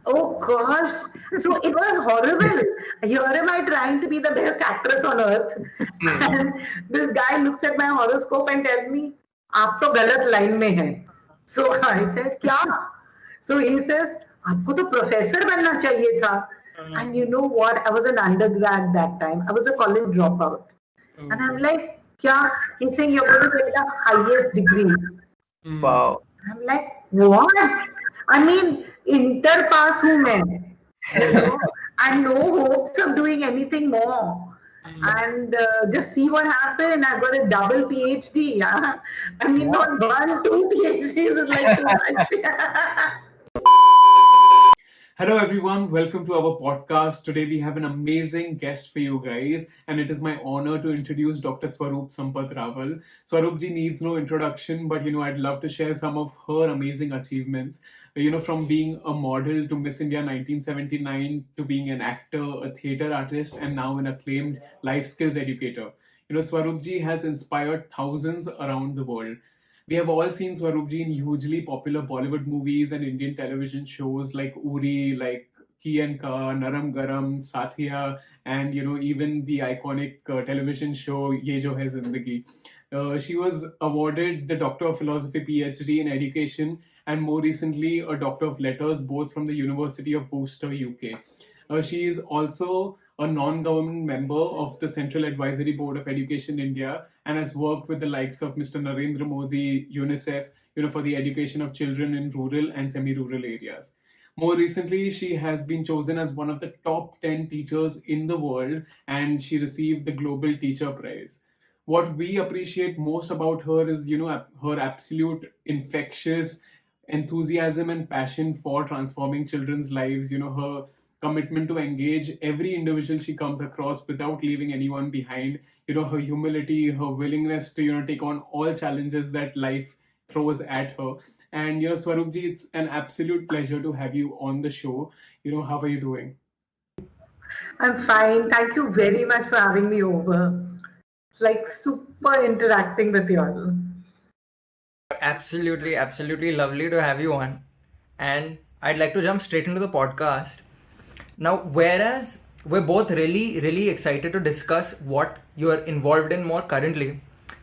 Oh gosh. So it was horrible. Here am I trying to be the best actress on earth. Hmm. And this guy looks at my horoscope and tells me, आप तो गलत line में हैं. So I said, क्या? So he says, आपको तो professor बनना चाहिए था. Uh, And you know what? I was an undergrad that time. I was a college dropout. And I'm okay. like, क्या? He's saying you're going to get the highest degree. Hmm. Wow. I'm like, what? I mean, inter pass who मैं, and no hopes of doing anything more. Hmm. And just see what happened. I got a double PhD. Yeah? I mean, Wow. not one, two PhDs is like too much. Hello, everyone. Welcome to our podcast. Today, we have an amazing guest for you guys, and it is my honor to introduce Dr. Swaroop Sampath Rawal. Swaroop ji needs no introduction, but I'd love to share some of her amazing achievements. From being a model to Miss India 1979 to being an actor, a theater artist, and now an acclaimed life skills educator. Swaroop ji has inspired thousands around the world. We have all seen Swaroopji in hugely popular Bollywood movies and Indian television shows like Uri, like Ki and Ka, Naram Garam, Sathiya, and even the iconic television show Ye Jo Hai Zindagi. She was awarded the Doctor of Philosophy PhD in Education and more recently a Doctor of Letters, both from the University of Worcester, UK. She is also a non-government member of the Central Advisory Board of Education India and has worked with the likes of Mr. Narendra Modi, UNICEF, for the education of children in rural and semi-rural areas. More recently, she has been chosen as one of the top 10 teachers in the world and she received the Global Teacher Prize. What we appreciate most about her is, her absolute infectious enthusiasm and passion for transforming children's lives, her commitment to engage every individual she comes across without leaving anyone behind, her humility, her willingness to take on all challenges that life throws at her. And Swaroopji, it's an absolute pleasure to have you on the show. How are you doing? I'm fine. Thank you very much for having me over. It's like super interacting with you all. Absolutely, absolutely lovely to have you on. And I'd like to jump straight into the podcast. Now, whereas we're both really, really excited to discuss what you're involved in more currently,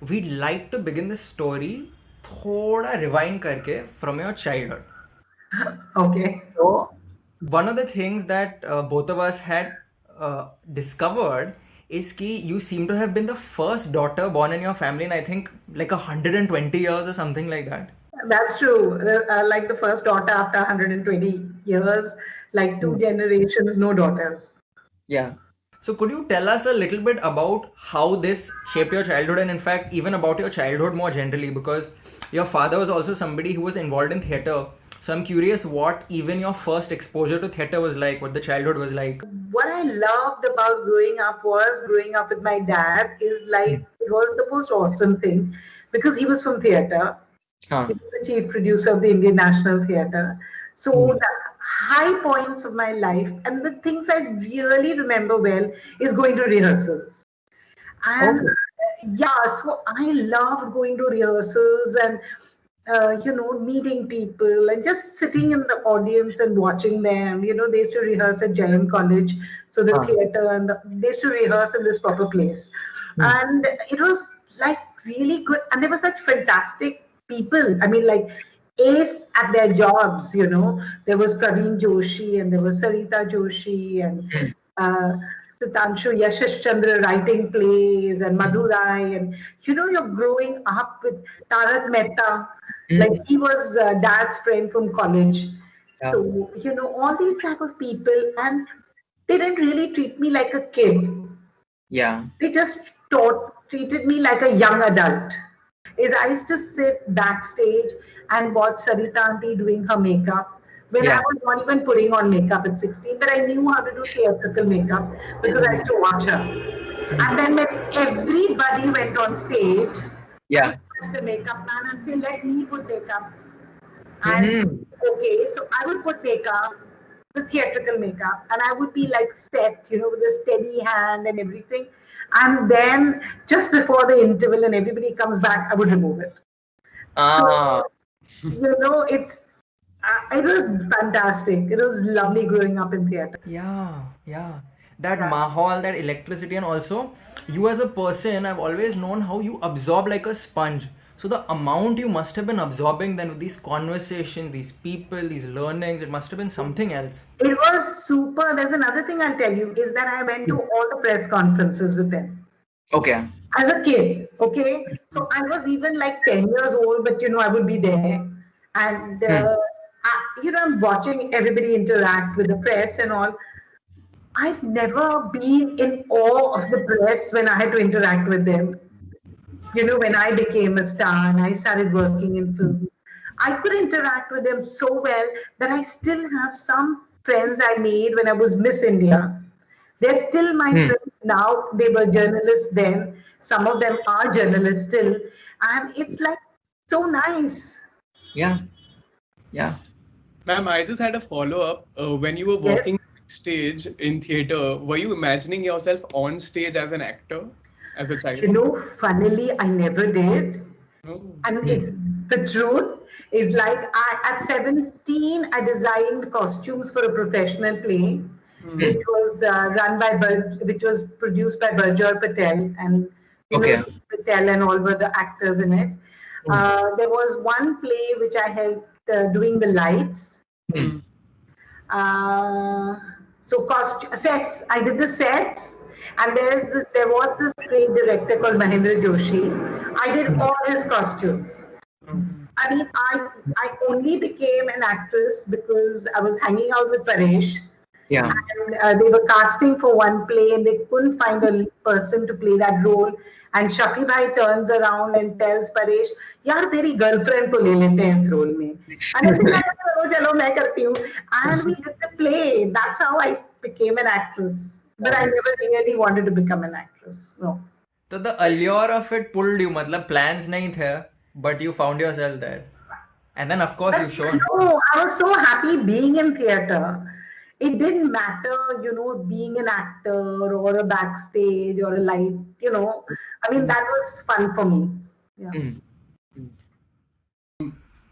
we'd like to begin the story thoda rewind karke from your childhood. Okay. So, one of the things that both of us had discovered is ki you seem to have been the first daughter born in your family in I think like 120 years or something like that. That's true. Like the first daughter after 120 years, like two Hmm. generations, no daughters. Yeah. So could you tell us a little bit about how this shaped your childhood and in fact even about your childhood more generally because your father was also somebody who was involved in theater. So I'm curious what even your first exposure to theater was like, what the childhood was like. What I loved about growing up was growing up with my dad is like it was the most awesome thing because he was from theater. He Huh. was the chief producer of the Indian National Theatre. So Hmm. the high points of my life and the things I really remember well is going to rehearsals. And Okay. yeah, so I loved going to rehearsals and meeting people and just sitting in the audience and watching them. They used to rehearse at Jain College, so the Huh. theater and they used to rehearse in this proper place, Hmm. and it was like really good. And there were such fantastic people. I mean, like ace at their jobs. There was Praveen Joshi and there was Sarita Joshi and Hmm. uh, Sitanshu Yashish Chandra writing plays and Madurai. And you're growing up with Tarak Mehta, like Hmm. he was dad's friend from college. Yeah. So, all these type of people, and they didn't really treat me like a kid. Yeah. They just treated me like a young adult. Is I used to sit backstage and watch Sarita auntie doing her makeup when I Yeah. was not even putting on makeup at 16, but I knew how to do theatrical makeup because I Hmm. used to watch her. Hmm. And then when everybody went on stage, I would Yeah. watch the makeup man and say, let me put makeup. And Hmm. okay, so I would put makeup, the theatrical makeup, and I would be like set, with a steady hand and everything. And then just before the interval and everybody comes back, I would remove it. So, Ah. it's It was fantastic. It was lovely growing up in theatre. Yeah. That Yeah. mahal, that electricity, and also you as a person, I've always known how you absorb like a sponge. So the amount you must have been absorbing then with these conversations, these people, these learnings, it must have been something else. It was super. There's another thing I'll tell you is that I went to all the press conferences with them Okay. as a kid. Okay. So I was even like 10 years old, but I would be there. And, I'm watching everybody interact with the press and all. I've never been in awe of the press when I had to interact with them. When I became a star and I started working in film, I could interact with them so well that I still have some friends I made when I was Miss India. They're still my friends now. They were journalists then. Some of them are journalists still. And it's like so nice. Yeah. Yeah. Ma'am, I just had a follow-up. When you were Yes. walking stage in theater, were you imagining yourself on stage as an actor as a child? Funnily, I never did. Oh. And it's the truth is like at 17, I designed costumes for a professional play, which was run by which was produced by Berjor Patel, and Okay. Patel and all were the actors in it. There was one play which I helped doing the lights. So sets. I did the sets, and there was this great director called Mahendra Joshi. I did all his costumes. I mean, I only became an actress because I was hanging out with Paresh. Yeah. And they were casting for one play and they couldn't find a person to play that role. And Shafi Bhai turns around and tells Paresh, "यार तेरी girlfriend को ले लेते हैं इस role में." And I said, "चलो चलो मैं करती हूँ." And we did the play. That's how I became an actress. But I never really wanted to become an actress. No. So the allure of it pulled you, मतलब plans नहीं थे, but you found yourself there. And then of course you shone. No, I was so happy being in theatre. It didn't matter, being an actor or a backstage or a light, I mean, that was fun for me. Yeah.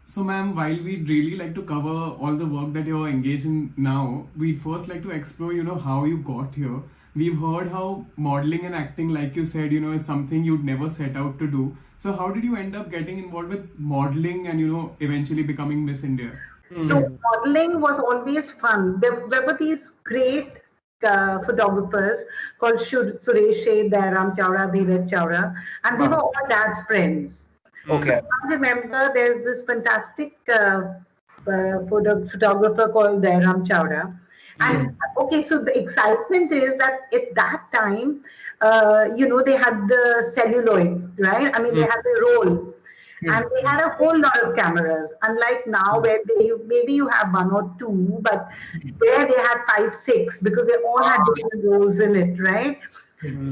So, ma'am, while we'd really like to cover all the work that you're engaged in now, we'd first like to explore, how you got here. We've heard how modeling and acting, like you said, is something you'd never set out to do. So, how did you end up getting involved with modeling and, eventually becoming Miss India? So modeling was always fun. There were these great photographers called Suresh Sheth, Dairam Chawda, Dheeraj Chawda, and they were all dad's friends. Okay. So I remember there's this fantastic photographer called Dairam Chawda. And okay, so the excitement is that at that time, they had the celluloids, right? I mean, they had the roll. And they had a whole lot of cameras, unlike now where maybe you have one or two, but there they had 5, 6 because they all had different roles in it, right?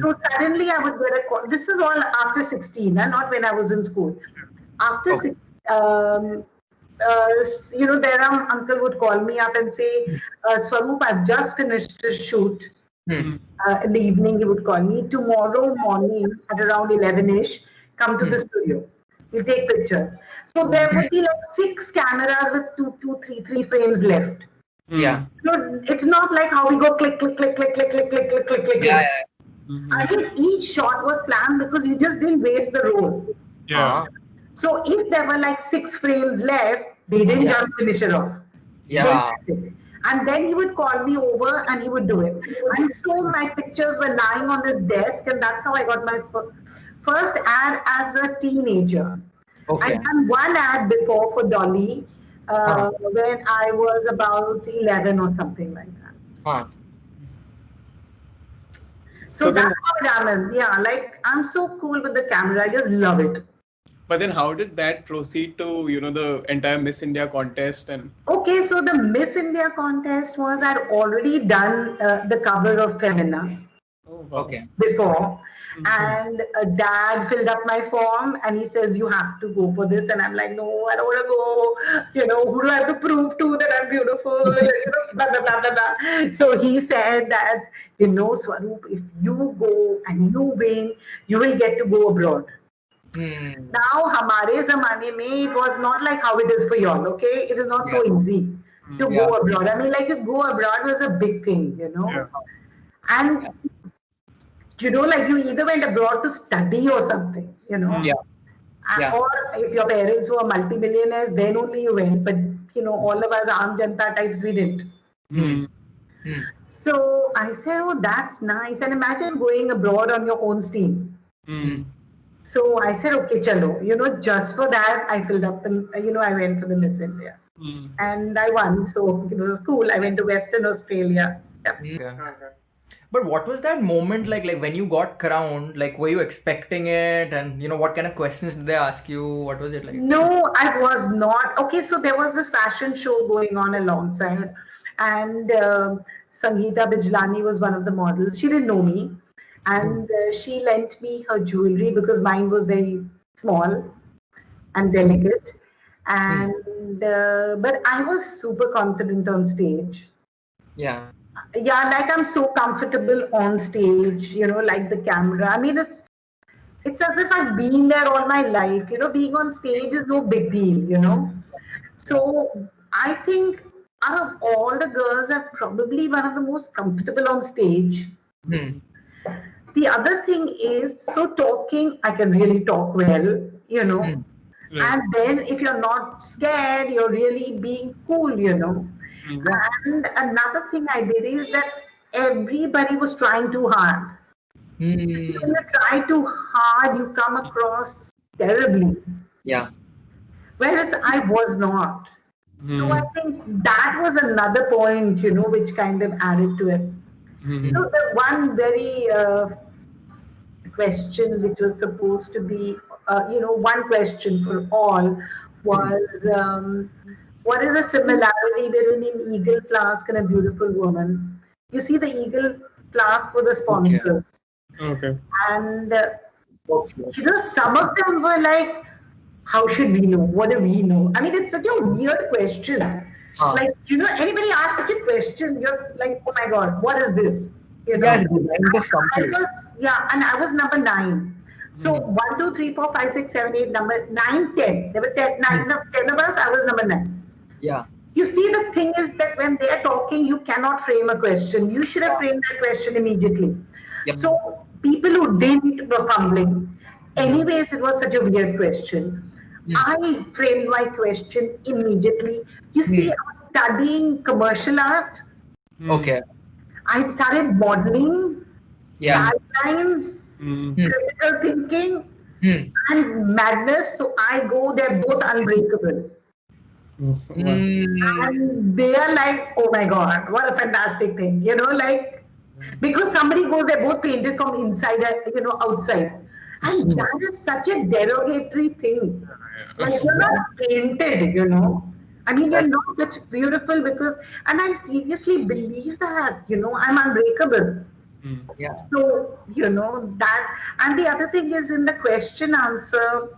So suddenly I would get a call. This is all after 16, not when I was in school. After 16, Dairam uncle would call me up and say, Swaroop, I've just finished a shoot. In the evening, he would call me. Tomorrow morning at around 11ish, come to the studio. We'll take pictures. So there would be like 6 cameras with 3 frames left. Yeah. So it's not like how we go click, click, click, click, click, click, click, click, click, click. Yeah. I think each shot was planned because you just didn't waste the roll. Yeah. So if there were like 6 frames left, they didn't just finish it off. Yeah. And then he would call me over and he would do it. And so my pictures were lying on his desk, and that's how I got my first ad as a teenager. Okay. I done one ad before for Dolly when I was about 11 or something like that. So that's how it happened. Yeah, like I'm so cool with the camera. I just love it. But then how did that proceed to, the entire Miss India contest? And Okay, so the Miss India contest was I'd already done the cover of Femina Okay. before. And dad filled up my form and he says, you have to go for this. And I'm like, no, I don't want to go. Who do I have to prove to that I'm beautiful? Blah, blah, blah, blah, blah. So he said that, Swaroop, if you go and you win, you will get to go abroad. Hmm. Now, हमारे ज़माने में it was not like how it is for y'all, okay? It is not so Yeah. easy to go Yeah. abroad. I mean, like to go abroad was a big thing, you know? Yeah. And, you know, like you either went abroad to study or something, you know? Yeah. Yeah. Or if your parents were multimillionaires, then only you went. But, you know, all of us Aam Janta types, we didn't. Hmm. Hmm. So I said, oh, that's nice. And imagine going abroad on your own steam. Hmm. So I said, okay, chalo. You know, just for that, I filled up the, you know, I went for the Miss India. And I won. So it was cool. I went to Western Australia. Yeah. Yeah. Okay. But what was that moment like? Like when you got crowned, like were you expecting it? And what kind of questions did they ask you? What was it like? No, I was not. Okay, so there was this fashion show going on alongside, and Sangeeta Bijlani was one of the models. She didn't know me, and she lent me her jewelry because mine was very small and delicate. And but I was super confident on stage. Yeah. Yeah, like I'm so comfortable on stage, you know, like the camera. I mean, it's as if I've been there all my life. You know, being on stage is no big deal, you know. So I think out of all the girls, I'm probably one of the most comfortable on stage. Hmm. The other thing is, so talking, I can really talk well, you know. Hmm. Right. And then if you're not scared, you're really being cool, you know. Yeah. And another thing I did is that everybody was trying too hard. When Hmm. you try too hard, you come across terribly. Yeah. Whereas I was not. So I think that was another point, you know, which kind of added to it. So the one very question which was supposed to be, you know, one question for all was, what is the similarity between an eagle flask and a beautiful woman? You see, the eagle flask were the Okay. sponsors. Okay. And, Okay. you know, some of them were like, how should we know? What do we know? I mean, it's such a weird question. Like, you know, anybody asks such a question, you're like, oh my God, what is this? You know, Yes, design is I complete. was, yeah, and I was number 9. So 1, 2, 3, 4, 5, 6, 7, 8, number 9, 10. There were 10, 9, 10 of us, I was number 9. Yeah. You see, the thing is that when they're talking, you cannot frame a question. You should have framed that question immediately. Yep. So people who didn't were fumbling. Anyways, it was such a weird question. I framed my question immediately. You see, I was studying commercial art. Okay. I started modeling, Yeah. guidelines, critical thinking, Hmm. and madness. So I go, they're both unbreakable. Hmm. And they are like, oh my God, what a fantastic thing. You know, like, because somebody goes, they're both painted from inside and, you know, outside. And that is such a derogatory thing. Like, you're not painted, you know. I mean, you're not just beautiful because, and I seriously believe that, you know, I'm unbreakable. Yeah. So, you know, that, and the other thing is in the question answer,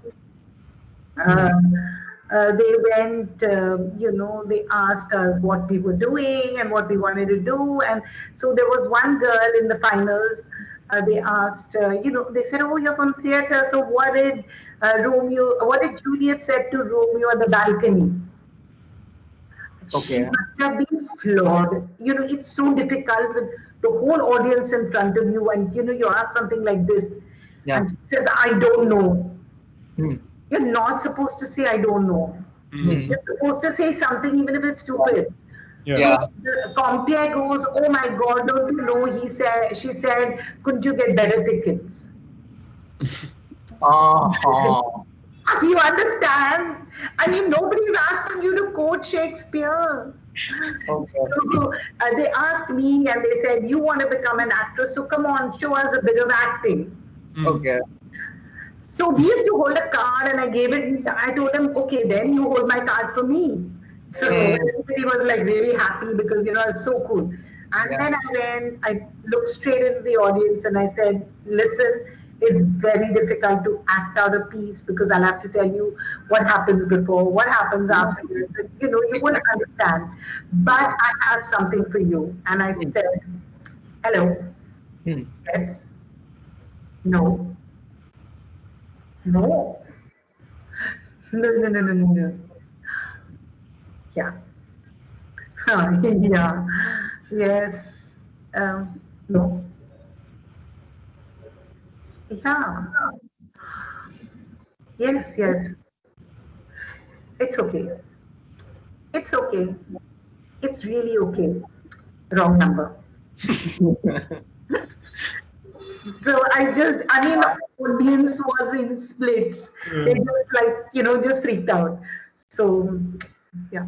uh, they went, you know, they asked us what we were doing and what we wanted to do. And so there was one girl in the finals. They asked, you know, they said, oh, you're from theater. So what did Juliet said to Romeo at the balcony? She Okay. must have been flawed. You know, it's so difficult with the whole audience in front of you, and you know, you ask something like this, Yeah. and she says, I don't know. Hmm. You're not supposed to say, I don't know. Hmm. You're supposed to say something, even if it's stupid. Yeah. So the compere goes, oh my God, don't you know? She said, couldn't you get better tickets? Uh-huh. Do you understand? I mean, nobody's asking you to quote Shakespeare. Okay. So they asked me and they said, you want to become an actress, so come on, show us a bit of acting. Okay. So we used to hold a card and I gave it, I told him, okay, then you hold my card for me. So everybody was like really happy because, you know, it's so cool. And then I looked straight into the audience and I said, listen, it's very difficult to act out a piece because I'll have to tell you what happens before, what happens after. You know, you wouldn't understand. But I have something for you. And I said, hello, yes, no, No, no. Yeah, yeah, yes. No, yeah, yes. It's okay. It's okay. It's really okay. Wrong number. So I mean, the audience was in splits. They just like, just freaked out. So, yeah.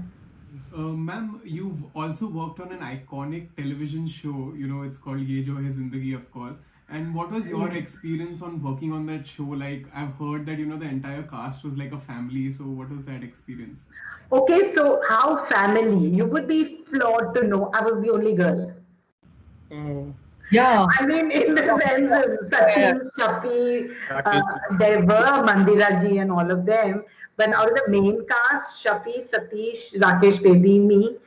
Ma'am, you've also worked on an iconic television show. It's called Ye Jo Hai Zindagi, of course. And what was your experience on working on that show? Like, I've heard that, the entire cast was like a family. So, what was that experience? Okay, so how family? You would be flawed to know I was the only girl. Yeah. I mean, in the sense of Satyam, Shafi, Rakesh. there were Mandira ji and all of them. But out of the main cast, Shafi, Satish, Rakesh Bedi, me,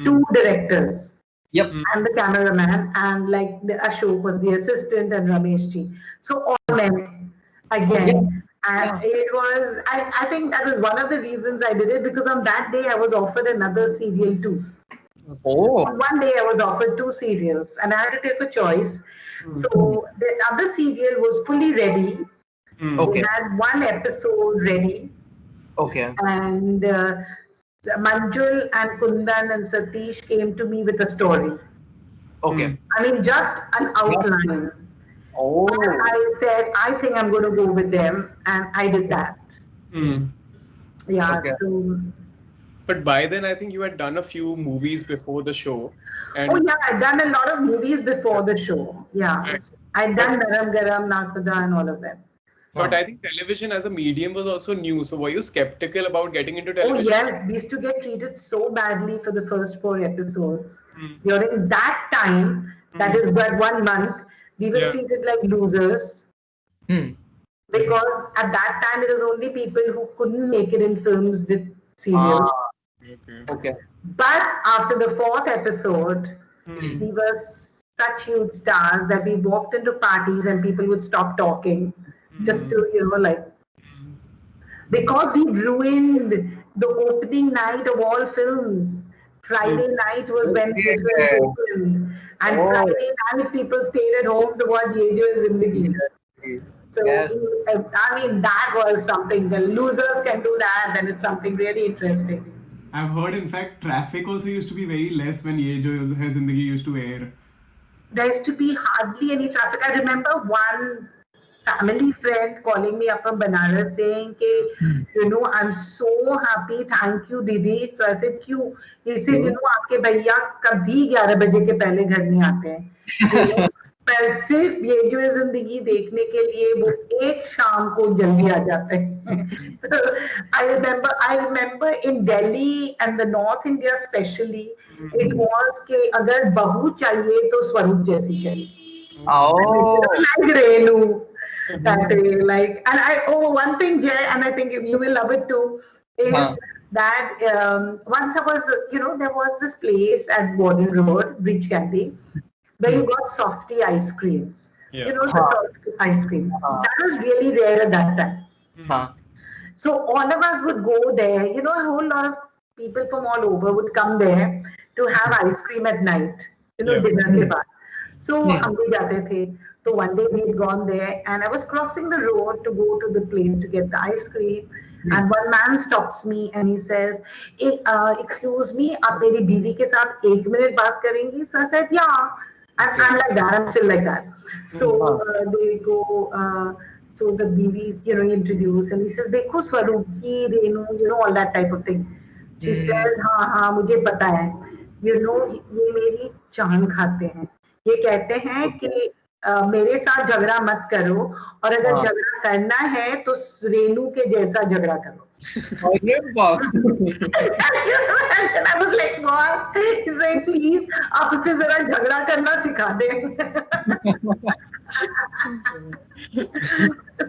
two directors. Yep. And the cameraman, and like the Ashok was the assistant, and Ramesh ji. So all men again. And it was, I think that was one of the reasons I did it, because on that day I was offered another serial too. Oh. One day I was offered two serials and I had to take a choice. So the other serial was fully ready. Okay. We had one episode ready, Okay. and Manjul and Kundan and Satish came to me with a story. Okay. I mean, just an outline. Oh. But I said, I think I'm going to go with them, and I did that. Yeah, Okay. so. But by then, I think you had done a few movies before the show. And Oh, yeah, I'd done a lot of movies before the show. Yeah. Right. I'd done Naram Garam, Nakuda, and all of them. But I think television as a medium was also new. So were you skeptical about getting into Oh, television? yes, we used to get treated so badly for the first 4 episodes. During that time, that is that 1 month, we were Yeah. treated like losers, because at that time it was only people who couldn't make it in films did serials. Okay. But after the 4th episode, we were such huge stars that we walked into parties and people would stop talking just to, like, because we ruined the opening night of all films. Friday night was when it was opened, and Friday night people stayed at home to watch Ye Jo Hai Zindagi. So, I mean, that was something. The losers can do that, then it's something really interesting. I've heard, in fact, traffic also used to be very less when Ye Jo Hai Zindagi used to air. There used to be hardly any traffic. I remember one family friend calling me up from Banaras saying, I'm so happy, thank you, Didi. So I said, क्यों? He said, आपके भैया कभी 11 बजे के पहले घर नहीं आते हैं. पर सिर्फ ये जो है जिंदगी देखने के लिए वो एक शाम को जल्दी आ जाते हैं. I remember in Delhi and the North India especially, it was कि अगर बहू चाहिए तो स्वरूप जैसी चाहिए. Oh. Like Renu. That way, like, and one thing, Jay, and I think you will love it too, is that once I was, there was this place at Warden Road, Bridge Candy, where you got softy ice creams. Yeah. The soft ice cream. That was really rare at that time. So all of us would go there. A whole lot of people from all over would come there to have ice cream at night. Dinner ke baad. So हम भी जाते थे. So one day we had gone there, and I was crossing the road to go to the place to get the ice cream. And one man stops me and he says, excuse me, आप मेरी बीवी के साथ 1 minute बात करेंगी? So I said, yeah. And I'm like that, I'm still like that. So they go, so the BV, introduced, and he says, देखो स्वरूप जी, Renu, all that type of thing. She says, हाँ, मुझे पता है. ये मेरी जान खाते हैं. ये कहते हैं कि मेरे साथ झगड़ा मत करो, और अगर झगड़ा करना है तो रेनू के जैसा झगड़ा करो. I was like, what? He's like, please, आप उसे जरा झगड़ा करना सिखा दें.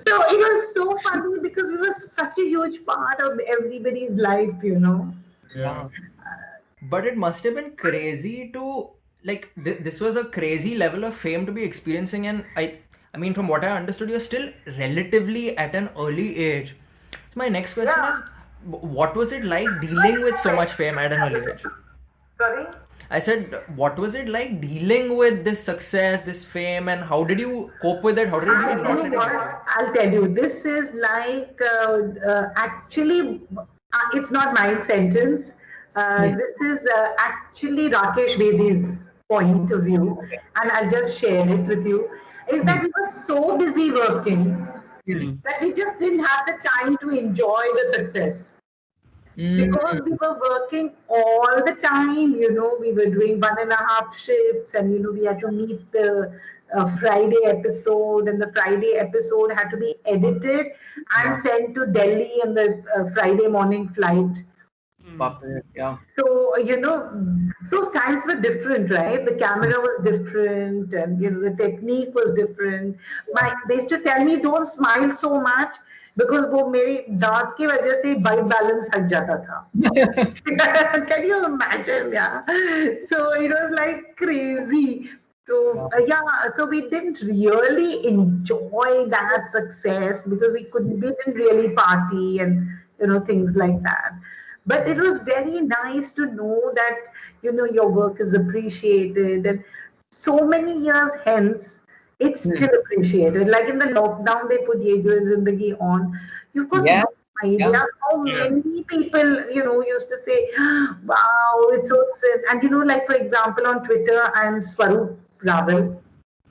So it was so funny because we were such a huge part of everybody's life, Yeah. But it must have been crazy to, like, this was a crazy level of fame to be experiencing, and I mean, from what I understood, you're still relatively at an early age. So my next question is, what was it like dealing with so much fame at an early age? Sorry? I said, what was it like dealing with this success, this fame, and how did you cope with it? How did you not let it get you? I'll tell you, this is like actually, it's not my sentence. This is actually Rakesh Bedi's point of view, and I'll just share it with you. Is that we were so busy working that we just didn't have the time to enjoy the success. Because we were working all the time, we were doing 1.5 shifts, and we had to meet the Friday episode, and the Friday episode had to be edited and sent to Delhi on the Friday morning flight. Yeah. So, those times were different, right? The camera was different, and the technique was different. They used to tell me, don't smile so much, because वो मेरे दांत की वजह से bite balance हट जाता था. Can you imagine? Yeah. So it was like crazy. So so we didn't really enjoy that success because we didn't really party and things like that. But it was very nice to know that your work is appreciated, and so many years hence it's still appreciated. Like in the lockdown, they put Ye Jo Hai Zindagi on. You've got no idea how many people used to say, "Wow, it's so sad." And like for example, on Twitter, I'm Swaroop Raval.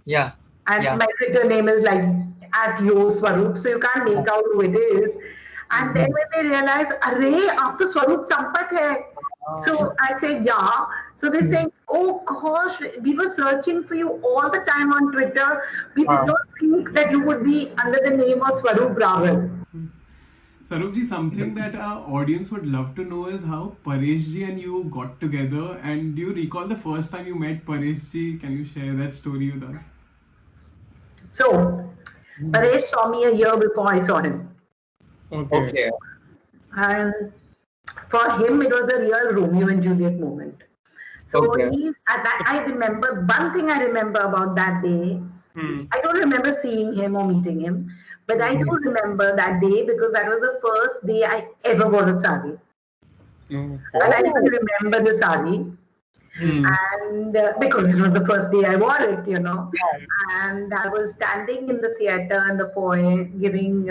Yeah. And my Twitter name is like @YoSwaroop, so you can't make out who it is. And then when they realize, "Arey, aap to Swaroop Sampat hai." So I say, yeah. So they say, "Oh gosh, we were searching for you all the time on Twitter. We did not think that you would be under the name of Swaroop Raval." Swaroopji, something that our audience would love to know is how Pareshji and you got together. And do you recall the first time you met Pareshji? Can you share that story with us? So Paresh saw me a year before I saw him. Okay. And for him, it was a real Romeo and Juliet moment. So I remember, one thing I remember about that day, I don't remember seeing him or meeting him, but I do remember that day because that was the first day I ever wore a sari. And I even remember the sari. And because it was the first day I wore it, and I was standing in the theater in the foyer giving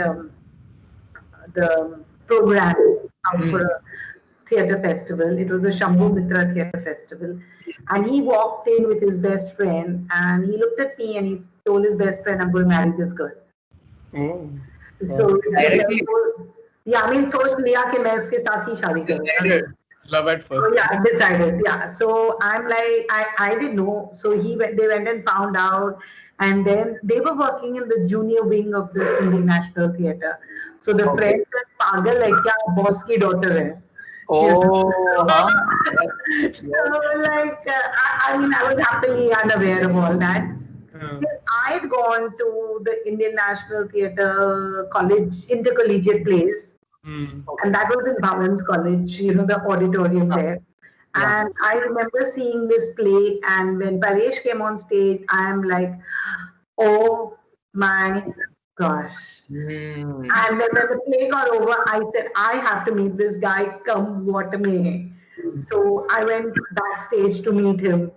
the program out for a theatre festival. It was a Shambhu Mitra theatre festival. And he walked in with his best friend, and he looked at me and he told his best friend, "I'm going to marry this girl." So, सोच लिया कि मैं इसके साथ ही शादी करूंगा. Love at first. So yeah, decided. Yeah. So I'm like, I didn't know. So they went and found out, and then they were working in the junior wing of the Indian National Theatre. So the friend said, "पागल है क्या? Boss की daughter है." So like, I was happily unaware of all that. I had gone to the Indian National Theatre College intercollegiate plays. And that was in Bhavan's College, the auditorium there. And I remember seeing this play, and when Paresh came on stage, I am like, oh my gosh. And then when the play got over, I said, I have to meet this guy, come what may. So I went backstage to meet him.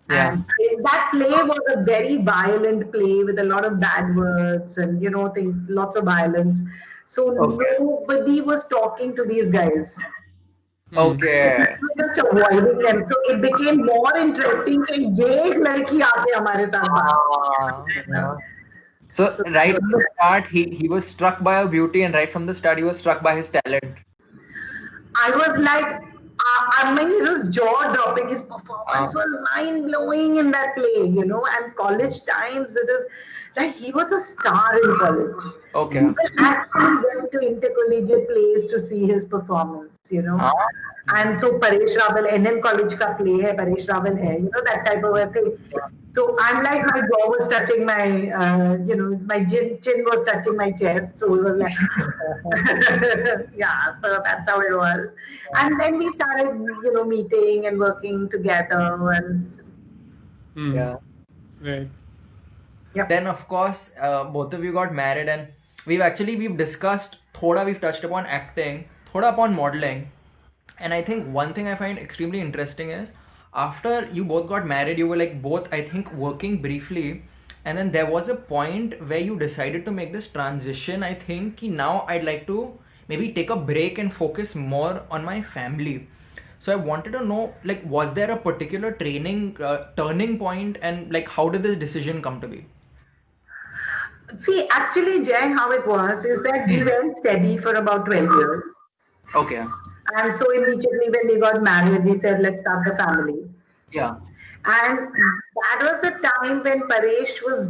And that play was a very violent play with a lot of bad words and, things, lots of violence. So nobody was talking to these guys. Okay. Just avoiding them. So it became more interesting कि ये लड़की आके हमारे साथ बात. So right from the start, he was struck by her beauty, and right from the start, he was struck by his talent. I was like, it was jaw-dropping. His performance was mind-blowing in that play, and college times, it is like he was a star in college. Okay. People actually went to intercollegiate plays to see his performance, And so Paresh Rawal, NM College ka play hai, Paresh Rawal hai, that type of a thing. So I'm like, my jaw was touching my, my chin was touching my chest. So it was like, yeah, so that's how it was. And then we started, meeting and working together. And Right. Yep. Then of course, both of you got married, and we've discussed we've touched upon acting, upon modeling. And I think one thing I find extremely interesting is after you both got married, you were like both, I think, working briefly. And then there was a point where you decided to make this transition. I think now I'd like to maybe take a break and focus more on my family. So I wanted to know, like, was there a particular turning point, and like, how did this decision come to be? See, actually, Jay, how it was is that we went steady for about 12 years. Okay. And so immediately when we got married, we said, let's start the family. Yeah. And that was the time when Paresh was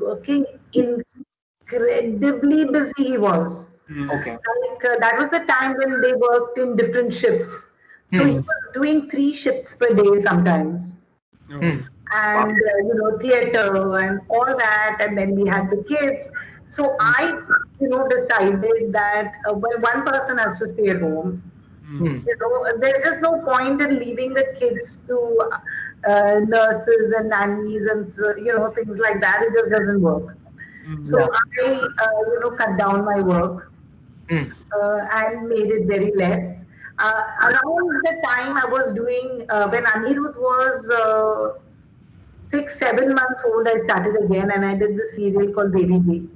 working incredibly busy. He was. Okay. Like, that was the time when they worked in different shifts. So he was doing 3 shifts per day sometimes. And theater and all that, and then we had the kids. So I decided that well, one person has to stay at home. There's just no point in leaving the kids to nurses and nannies and things like that. It just doesn't work. So I cut down my work and made it very less. Around the time I was doing when Anirudh was 6-7 months old, I started again, and I did the serial called Baby G.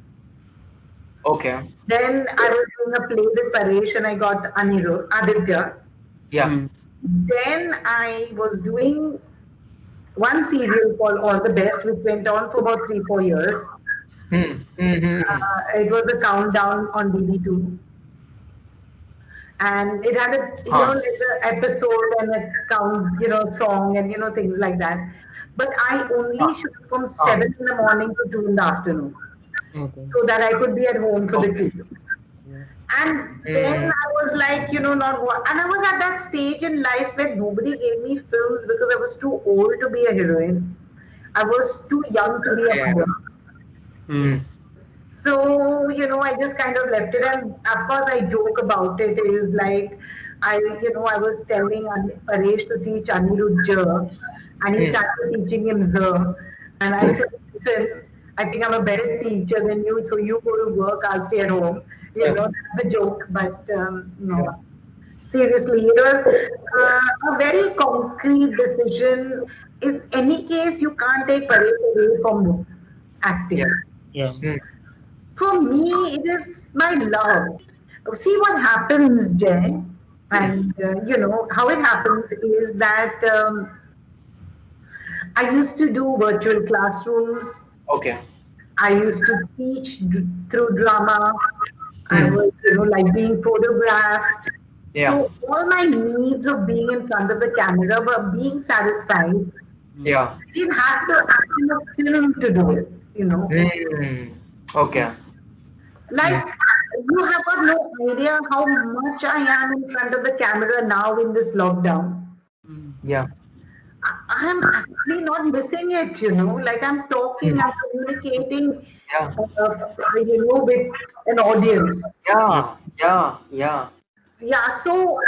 Okay. Then I was doing a play with Paresh, and I got Aditya. Yeah. Then I was doing one serial called All the Best, which went on for about 3-4 years. It was a countdown on DD2. And it had a like an episode and a song and things like that. But I only shoot from 7 in the morning to 2 in the afternoon, so that I could be at home for the kids. And then I was like, not what. And I was at that stage in life where nobody gave me films because I was too old to be a heroine. I was too young to be a mother. So, I just kind of left it. And of course, I joke about it is like, I was telling Paresh to teach Anirudh J, and he started teaching him Z. And I said, listen, I think I'm a better teacher than you, so you go to work, I'll stay at home. That's a joke, but no. Seriously, it was a very concrete decision. In any case, you can't take Paresh away from acting. For me, it is my love. See what happens, Jay, and how it happens is that I used to do virtual classrooms. Okay. I used to teach through drama. I was, like being photographed. So all my needs of being in front of the camera were being satisfied. Yeah. I didn't have to act in a film to do it, Okay. Like, you have got no idea how much I am in front of the camera now in this lockdown. Yeah. I'm actually not missing it, like I'm talking, I'm communicating, with an audience. Yeah. Yeah, so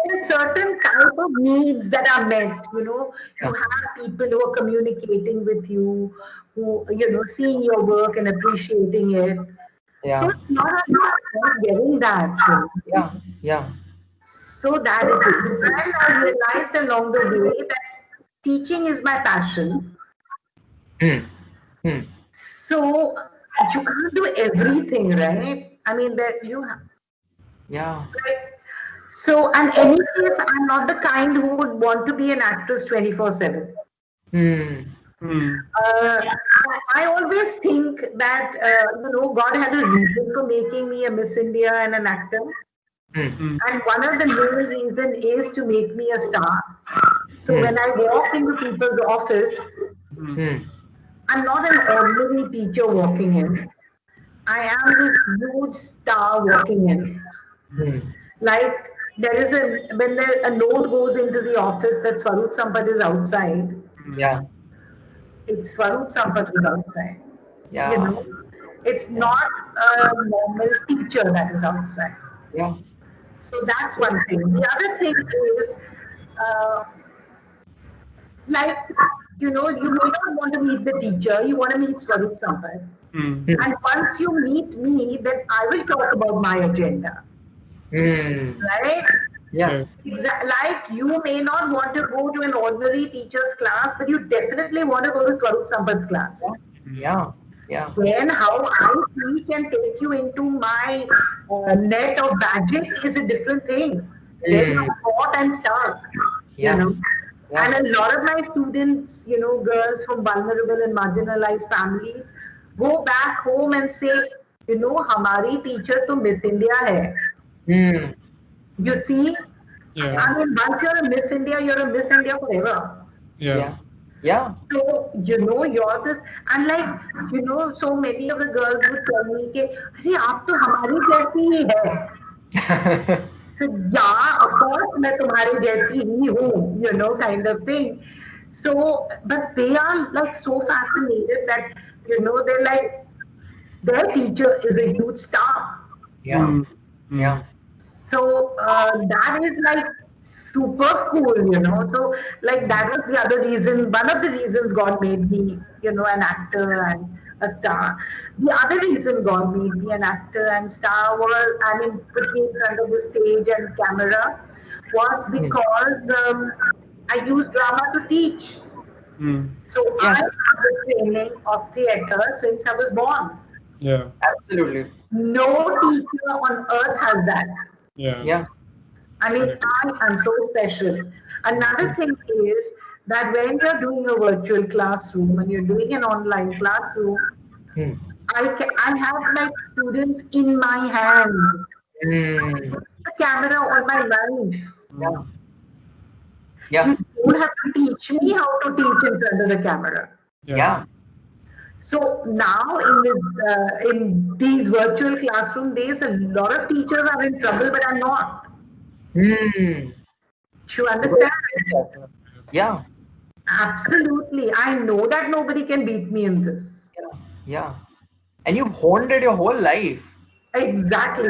there are certain type of needs that are met, You have people who are communicating with you, who, seeing your work and appreciating it. So it's not about getting that. Yeah. So that it is. And I realized along the way that teaching is my passion. So you can't do everything, right? I mean, that you have. Yeah. Like, so, and any case, I'm not the kind who would want to be an actress 24/7. I always think that God had a reason for making me a Miss India and an actor, and one of the main reasons is to make me a star. So when I walk into people's office, I'm not an ordinary teacher walking in. I am this huge star walking in. Like when a note goes into the office that Swaroop Sampath is outside. Yeah. It's Swaroop Sampath is outside. Yeah. It's not a normal teacher that is outside. Yeah. So that's one thing. The other thing is, like, you know, you may not want to meet the teacher, you want to meet Swaroop Sampath. And once you meet me, then I will talk about my agenda, right? Yeah. Like you may not want to go to an ordinary teacher's class, but you definitely want to go to Swaroop Sampath's class. Yeah. Yeah. Then how I teach and take you into my net of magic is a different thing. Then you fought and stuck, Yeah. you know. Yeah. And a lot of my students, you know, girls from vulnerable and marginalized families, go back home and say, you know, हमारी teacher तो Miss India है. You see, I mean, once you're a Miss India, you're a Miss India forever. Yeah. Yeah. So, you know, you're this, and like, you know, so many of the girls would tell me, कि, अरे आप तो हमारी जैसी ही है. So, yeah, of course, मैं तुम्हारी जैसी ही हूँ, you know, kind of thing. So, but they are like so fascinated that, you know, they're like, their teacher is a huge star. Yeah. Yeah. So that is like super cool, you know. So like that was the other reason, one of the reasons God made me, you know, an actor and a star. The other reason God made me an actor and star was, I mean, put me in front of the stage and camera was because I used drama to teach. So I had the training of theatre since I was born. Yeah. Absolutely. No teacher on earth has that. Yeah. Yeah. I mean, I am so special. Another thing is that when you're doing a virtual classroom and you're doing an online classroom, I have like students in my hand. The camera on my mind. Yeah. Yeah. You don't have to teach me how to teach in front of the camera. Yeah. So now in these virtual classroom days, a lot of teachers are in trouble, but I'm not. You understand? Yeah. Absolutely. I know that nobody can beat me in this. Yeah. And you've honed it your whole life. Exactly.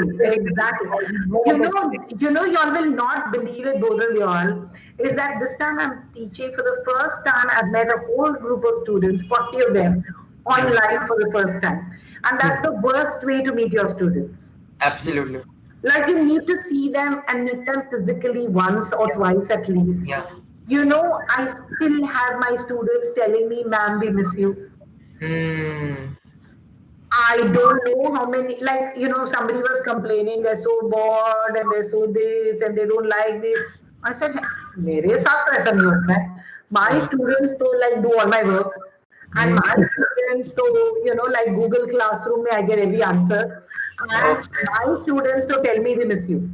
You know, y'all will not believe it, both of y'all, is that this time I'm teaching for the first time. I've met a whole group of students, 40 of them, online for the first time. And that's the worst way to meet your students. Absolutely. Like you need to see them and meet them physically once or twice at least. Yeah. You know, I still have my students telling me, ma'am, we miss you. I don't know how many, like, you know, somebody was complaining they're so bored and they're so this and they don't like this. I said, मेरे साथ तो ऐसा नहीं होता है. My students तो like do all my work. And my students तो, you know, like Google Classroom में I get every answer. And my students to tell me they miss you.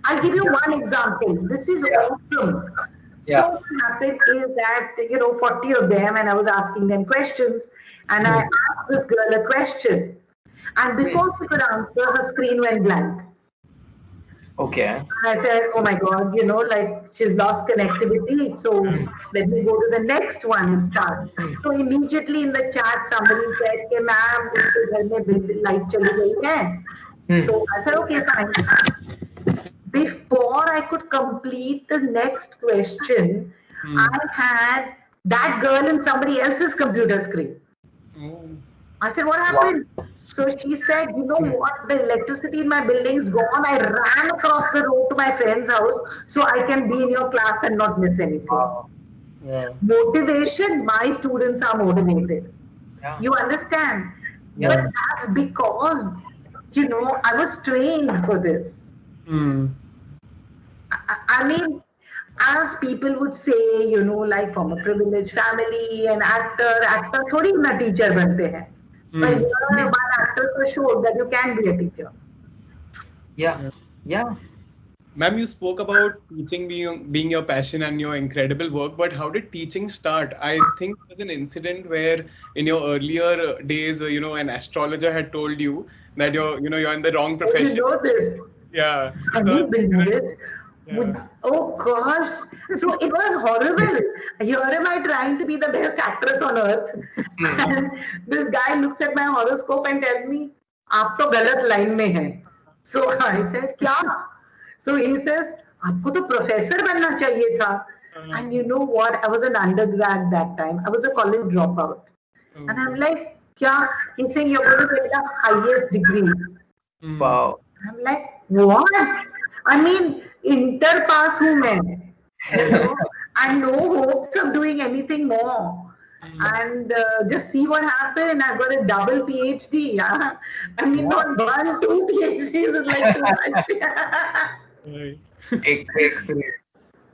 I'll give you one example. This is awesome. Yeah. So what happened is that, you know, 40 of them, and I was asking them questions, and I asked this girl a question. And before she could answer, her screen went blank. Okay. And I said, oh my God, you know, like she's lost connectivity. So let me go to the next one and start. So immediately in the chat, somebody said, hey, ma'am, uske ghar mein light chali gayi hai. So I said, okay, fine. Before I could complete the next question, I had that girl in somebody else's computer screen. I said, what happened? So she said, you know what? The electricity in my building is gone. I ran across the road to my friend's house so I can be in your class and not miss anything. Yeah. Motivation, my students are motivated. Yeah. You understand? Yeah. But that's because, you know, I was trained for this. I mean, as people would say, you know, like from a privileged family, an actor थोड़ी ना teacher बनते हैं. But you're one actor for sure that you can be a teacher. Yeah. Yeah. Ma'am, you spoke about teaching being your passion and your incredible work, but how did teaching start? I think there's an incident where in your earlier days, you know, an astrologer had told you that you're in the wrong profession. You know this. Yeah. Can you believe it? Yeah. Oh gosh. So it was horrible. Here am I trying to be the best actress on earth. And this guy looks at my horoscope and tells me, आप तो गलत line में हैं. So I said, क्या? So he says, आपको तो professor बनना चाहिए था. And you know what? I was an undergrad that time. I was a college dropout. And I'm like, kya? He's saying you're going to get the highest degree. Wow. I'm like, what? I mean, inter pass hu main, and no hopes of doing anything more. And just see what happened. I got a double PhD. Yeah? I mean, not one, two PhDs is like too much. Take free.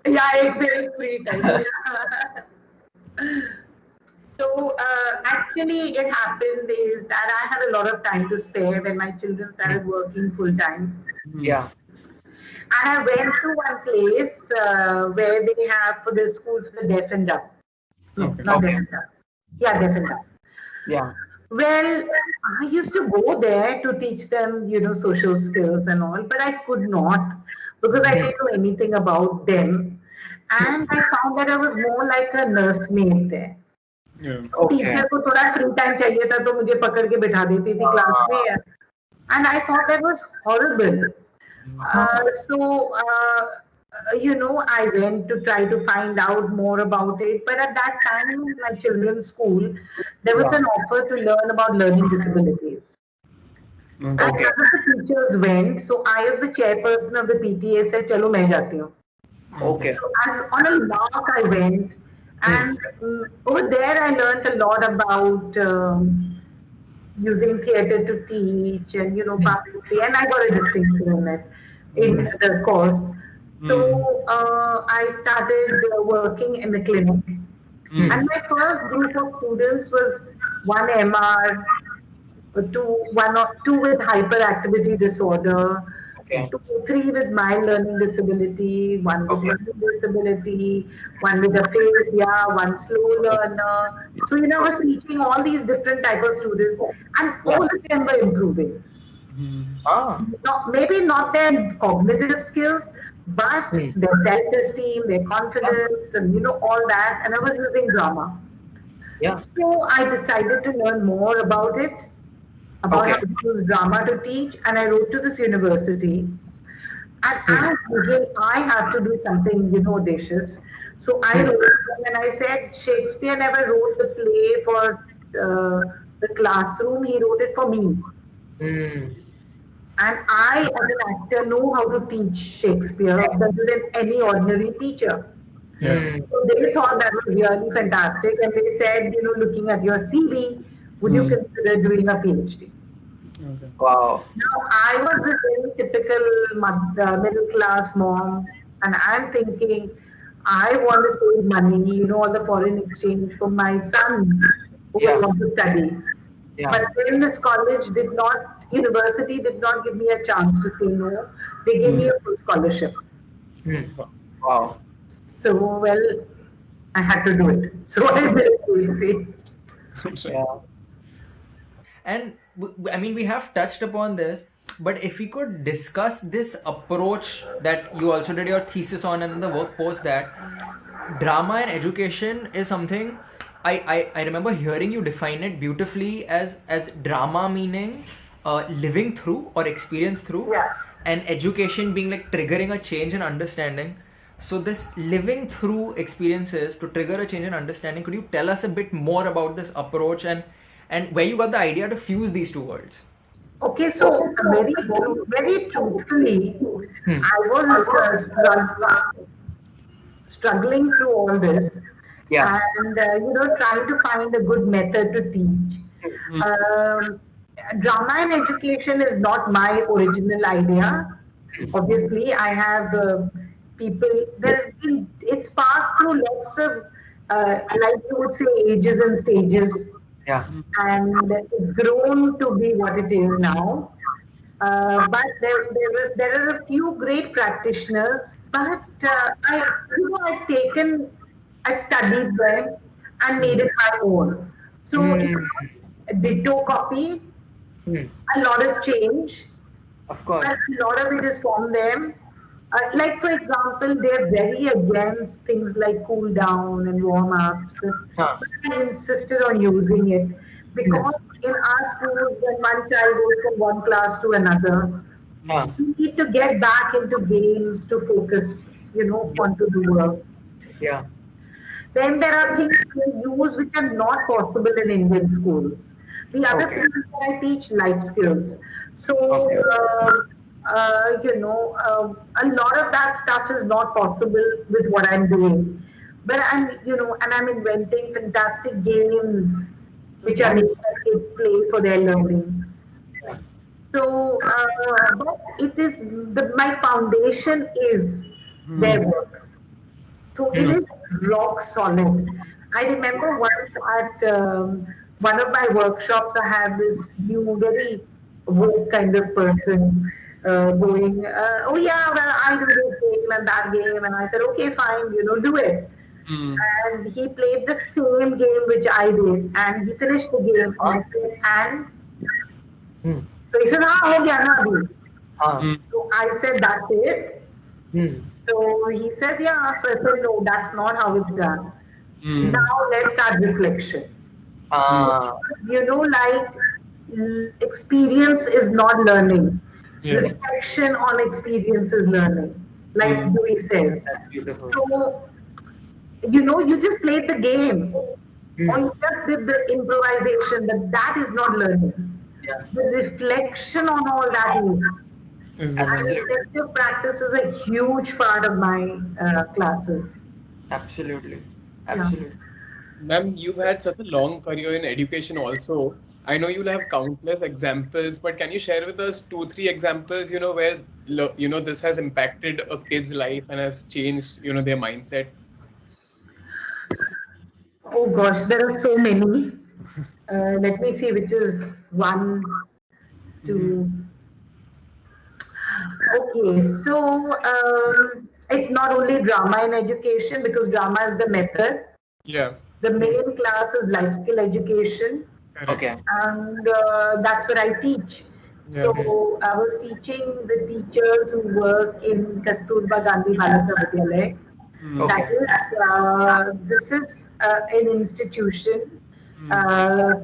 Yeah, एक पे एक free time. So actually, it happened is that I had a lot of time to spare when my children started working full time. Yeah. And I went to one place where they have for the school for the deaf and dumb. No, not deaf and dumb. Yeah, deaf and dumb. Yeah. Well, I used to go there to teach them, social skills and all, but I could not because I didn't know anything about them. And I found that I was more like a nursemaid there. Okay. Teacher को थोड़ा free time चाहिए था तो मुझे पकड़ के बिठा देती थी क्लास में. And I thought that was horrible. So I went to try to find out more about it. But at that time, in my children's school, there was an offer to learn about learning disabilities. And none of the teachers went. So I, as the chairperson of the PTA, said, "Chalo, main jati hu." Okay. So as on a lark, I went. And over there, I learned a lot about using theatre to teach and, puppetry. And I got a distinction in it, in the course. So I started working in the clinic. And my first group of students was one MR, two with hyperactivity disorder, 3 with mild learning disability, 1 with learning disability, 1 with aphasia, 1 slow learner. So, I was teaching all these different types of students, and all of them were improving. Maybe not their cognitive skills, but their self-esteem, their confidence, and all that. And I was using drama. So I decided to learn more about it, about how to use drama to teach, and I wrote to this university. And as usual, I have to do something, audacious. So I wrote to them and I said, Shakespeare never wrote the play for the classroom, he wrote it for me. And I, as an actor, know how to teach Shakespeare better than any ordinary teacher. So they thought that was really fantastic, and they said, looking at your CV, would you consider doing a PhD? Wow. Now, I was a very typical middle class mom, and I'm thinking, I want to save money, all the foreign exchange for my son who will want to study. But then this university did not give me a chance to say no. They gave me a full scholarship. Wow. So, well, I had to do it. So I did it. Yeah. And I mean, we have touched upon this, but if we could discuss this approach that you also did your thesis on and then the work post that drama and education is something I remember hearing you define it beautifully as drama meaning living through or experience through, and education being like triggering a change in understanding. So this living through experiences to trigger a change in understanding, could you tell us a bit more about this approach and where you got the idea to fuse these two worlds? Okay, so very truthfully, I was struggling through all this, and trying to find a good method to teach. Drama and education is not my original idea. Obviously, I have people. It's passed through lots of, like you would say, ages and stages. And it's grown to be what it is now. But there are a few great practitioners. But I studied them and made it my own. So ditto copy. A lot of change. Of course. But a lot of it is from them. Like, for example, they're very against things like cool down and warm ups. But I insisted on using it because in our schools, when one child goes from one class to another, you need to get back into games to focus, onto the work. Yeah. Then there are things we use which are not possible in Indian schools. The other Okay. thing is that I teach life skills. So, Okay. a lot of that stuff is not possible with what I'm doing. But and I'm inventing fantastic games which are Yeah. making kids play for their learning. Yeah. So, but it is my foundation is their Hmm. work. So it Hmm. is rock solid. I remember once at one of my workshops, I had this new, very woke kind of person going, "Oh yeah, well I do this game and that game," and I said, "Okay, fine, do it." Hmm. And he played the same game which I did, and he finished the game, and Huh? I said, "And?" Hmm. So he said, "हाँ हो गया ना अभी." Huh. Hmm. So I said, "That's it." Hmm. So he said, "Yeah." So I said, "No, that's not how it's done. Hmm. Hmm. Now let's start reflection." Ah. Experience is not learning. Yeah. Reflection on experience is learning, like Hmm. Dewey says. That's beautiful. So, you just played the game or Hmm. you just did the improvisation, but that is not learning. Yeah. The reflection on all that is. Is the And learning. Absolutely. reflective practice is a huge part of my classes. Absolutely. Yeah. Absolutely. Ma'am, you've had such a long career in education also. I know you'll have countless examples, but can you share with us two, three examples, where, this has impacted a kid's life and has changed, their mindset? Oh gosh, there are so many. Let me see which is one, two. Okay, so it's not only drama in education because drama is the method. Yeah, The main class is life skill education, correct. Okay. and that's what I teach. Yeah. So I was teaching the teachers who work in Kasturba Gandhi Balika Vidyalaya. Hmm. That Okay. is, this is an institution Hmm.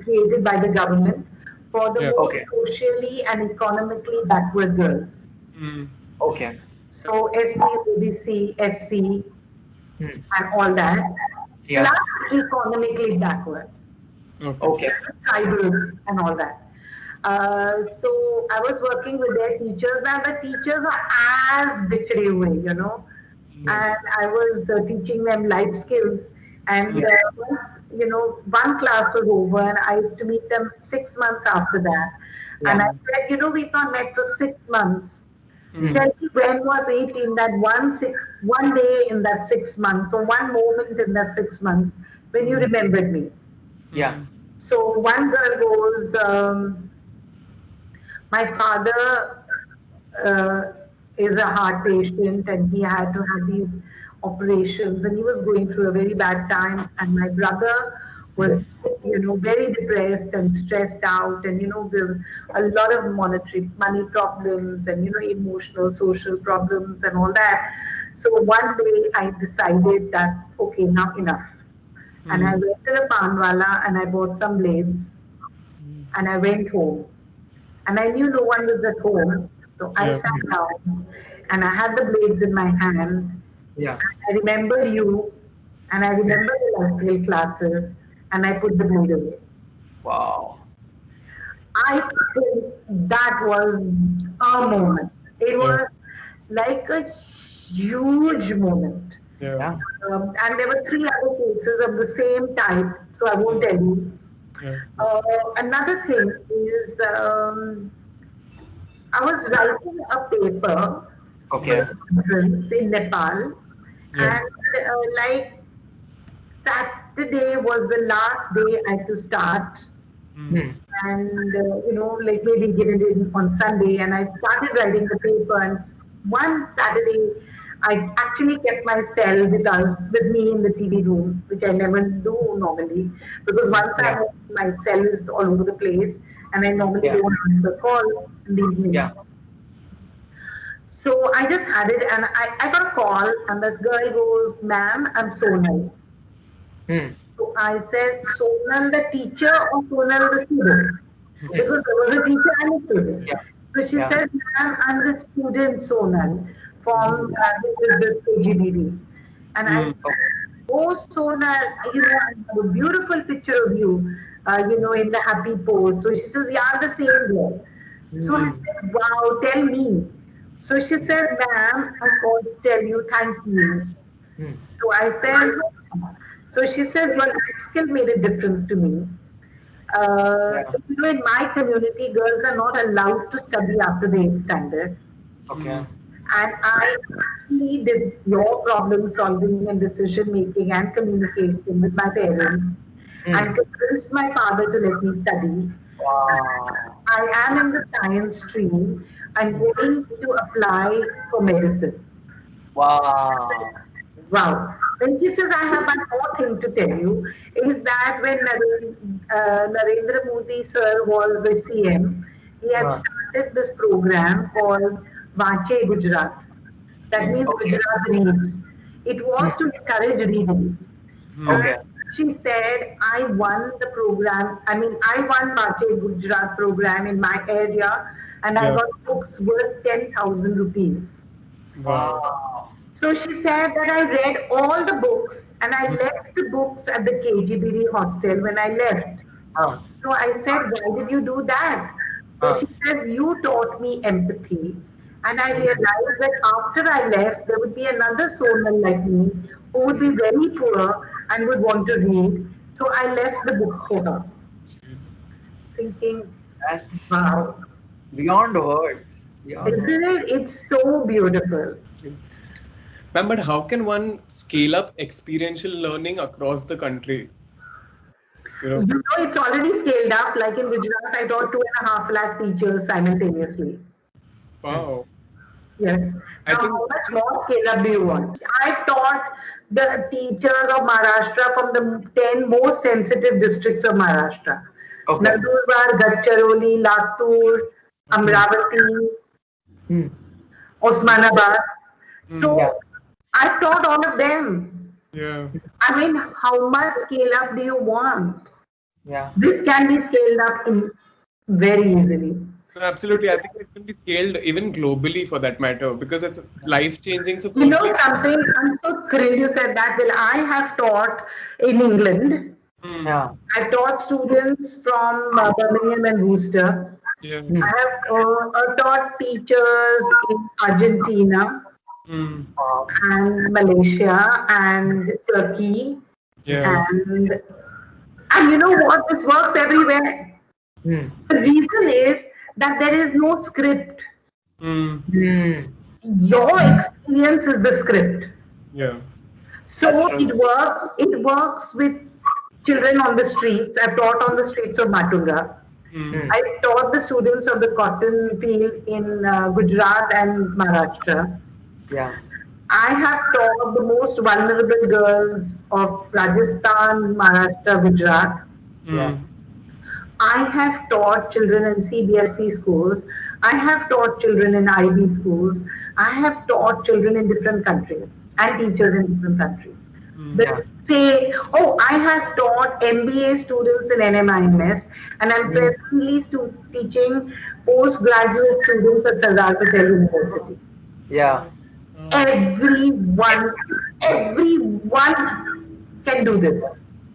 created by the government for the Yeah. most Okay. socially and economically backward girls. Hmm. Okay. So ST, OBC, SC, Hmm. and all that, Yeah. plus economically backward, Okay. Okay. tribals and all that. So I was working with their teachers, and the teachers are as bichde hue. Hmm. And I was teaching them life skills. And Yeah. once, one class was over, and I used to meet them 6 months after that. And Yeah. I said, we've not met for 6 months. Hmm. Tell me when was it in that one day in that 6 months, or one moment in that 6 months when you remembered me. Yeah. So one girl goes, my father uh, is a heart patient and he had to have these operations and he was going through a very bad time, and my brother was very depressed and stressed out, and there was a lot of money problems, and emotional social problems and all that. So one day I decided that, okay, now enough, and I Hmm. went to the panwala and I bought some blades and I went home, and I knew no one was at home. So I Yeah. sat down and I had the blades in my hand. Yeah. I remember you, and I remember the life skill classes, and I put the blade away. Wow. I think that was a moment. It Yeah. was like a huge moment. Yeah. Yeah. And there were three other cases of the same type, so I won't tell you. Yeah. Another thing is, I was writing a paper for Okay. a conference in Nepal, Yeah. and like Saturday was the last day I had to start, Hmm. Hmm. and like maybe get it in on Sunday, and I started writing the paper. And one Saturday, I actually kept my cell with me in the TV room, which I never do normally, because once I'm Yeah. home, my cell is all over the place, and I normally Yeah. don't answer calls in the evening. Yeah. So I just had it, and I got a call, and this girl goes, "Ma'am, I'm Sonal." Hmm. So I said, "Sonal the teacher or Sonal the student?" Hmm. Because there was a teacher and a student. Yeah. So she Yeah. said, "Ma'am, I'm the student Sonal from Yeah. this KGBV." And I Hmm. said, Okay. "Oh, Sona, I have a beautiful picture of you, in the happy pose." So she says, "Yeah, the same way." So I Hmm. said, "Wow, tell me." So she said, "Ma'am, I called to tell you thank you." Hmm. So I said, so she says, "Your life skill made a difference to me. Yeah. In my community, girls are not allowed to study after the 8th standard. Okay. And I actually did your problem solving and decision making and communication with my parents and Hmm. convinced my father to let me study. Wow. I am in the science stream. I'm Hmm. going to apply for medicine." Wow. Wow. Then she says, "I have one more thing to tell you, is that when Narendra Modi sir was the CM, he had Huh. started this program called Vache Gujarat. That means Okay. Gujarat reads. It Hmm. was to encourage reading. Okay. She said, "I won the program. I mean, I won Vache Gujarat program in my area, and I Yeah. got books worth 10,000 rupees." Wow. Wow. So she said that I read all the books and I left the books at the KGBD hostel when I left. Huh. So I said, "Why did you do that?" So Huh. she says, "You taught me empathy." And I realized that after I left, there would be another Sonal like me who would be very poor and would want to read. So I left the books for her, thinking, That's wow, beyond words. Beyond words. isn't it? It's so beautiful. Ma'am, but how can one scale up experiential learning across the country? You know, It's already scaled up. Like in Gujarat, I taught 2.5 lakh teachers simultaneously. wow. Yes. I Now, think how much more scale up do you want? I taught the teachers of Maharashtra from the 10 most sensitive districts of Maharashtra: Okay. Nandurbar, Gadchiroli, Latur, Hmm. Amravati, Hmm. Osmanabad. Yeah. So I taught all of them. yeah. I mean, how much scale up do you want? Yeah. This can be scaled up in very easily. No, absolutely. I think it can be scaled even globally for that matter because it's life changing. So You know firstly, something? I'm so thrilled you said that. Well, I have taught in England. hmm, Yeah. I taught students from Birmingham and Worcester. yeah, Hmm. I have taught teachers in Argentina hmm, Wow. and Malaysia and Turkey. Hmm. yeah, And you know what? This works everywhere. Hmm. The reason is that there is no script. hmm, Hmm. Your experience is the script. yeah, That's So true. it works with children on the streets. I've taught on the streets of Matunga. hmm, Hmm. I taught the students of the cotton field in Gujarat and Maharashtra. Yeah. I have taught the most vulnerable girls of Rajasthan, Maharashtra, Gujarat. Yeah. hmm, I have taught children in CBSE schools. I have taught children in IB schools. I have taught children in different countries and teachers in different countries. hmm, Yeah. Let's say, oh, I have taught MBA students in NMIMS and I'm Hmm. presently teaching postgraduate students at Sardar Patel University. Yeah. Everyone, everyone can do this.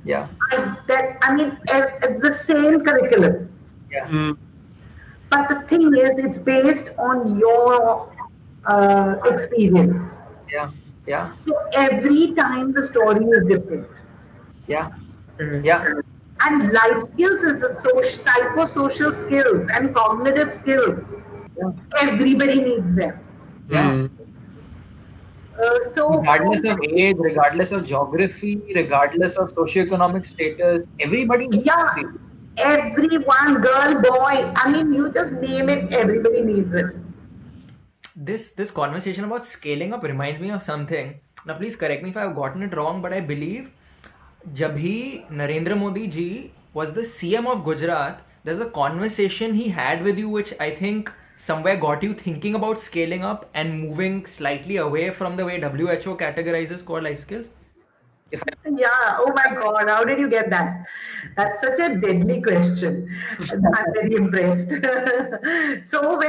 Yeah. It's the same curriculum. Yeah. hmm, But the thing is, it's based on your experience. Yeah. Yeah. So every time the story is different. Yeah. correct. Yeah. And life skills is a psychosocial skills and cognitive skills. Yeah. Everybody needs them. Yeah. Hmm, So, Regardless of age, regardless of geography, regardless of socioeconomic status, everybody needs yeah, it. everyone, girl, boy, I mean, you just name it, everybody needs it. This conversation about scaling up reminds me of something. Now, please correct me if I've gotten it wrong, but I believe जब ही Narendra Modi ji was the CM of Gujarat, there's a conversation he had with you which I think somewhere got you thinking about scaling up and moving slightly away from the way WHO categorizes core life skills. If I, Yeah, oh my God, how did you get that? That's such a deadly question. I'm very impressed. So,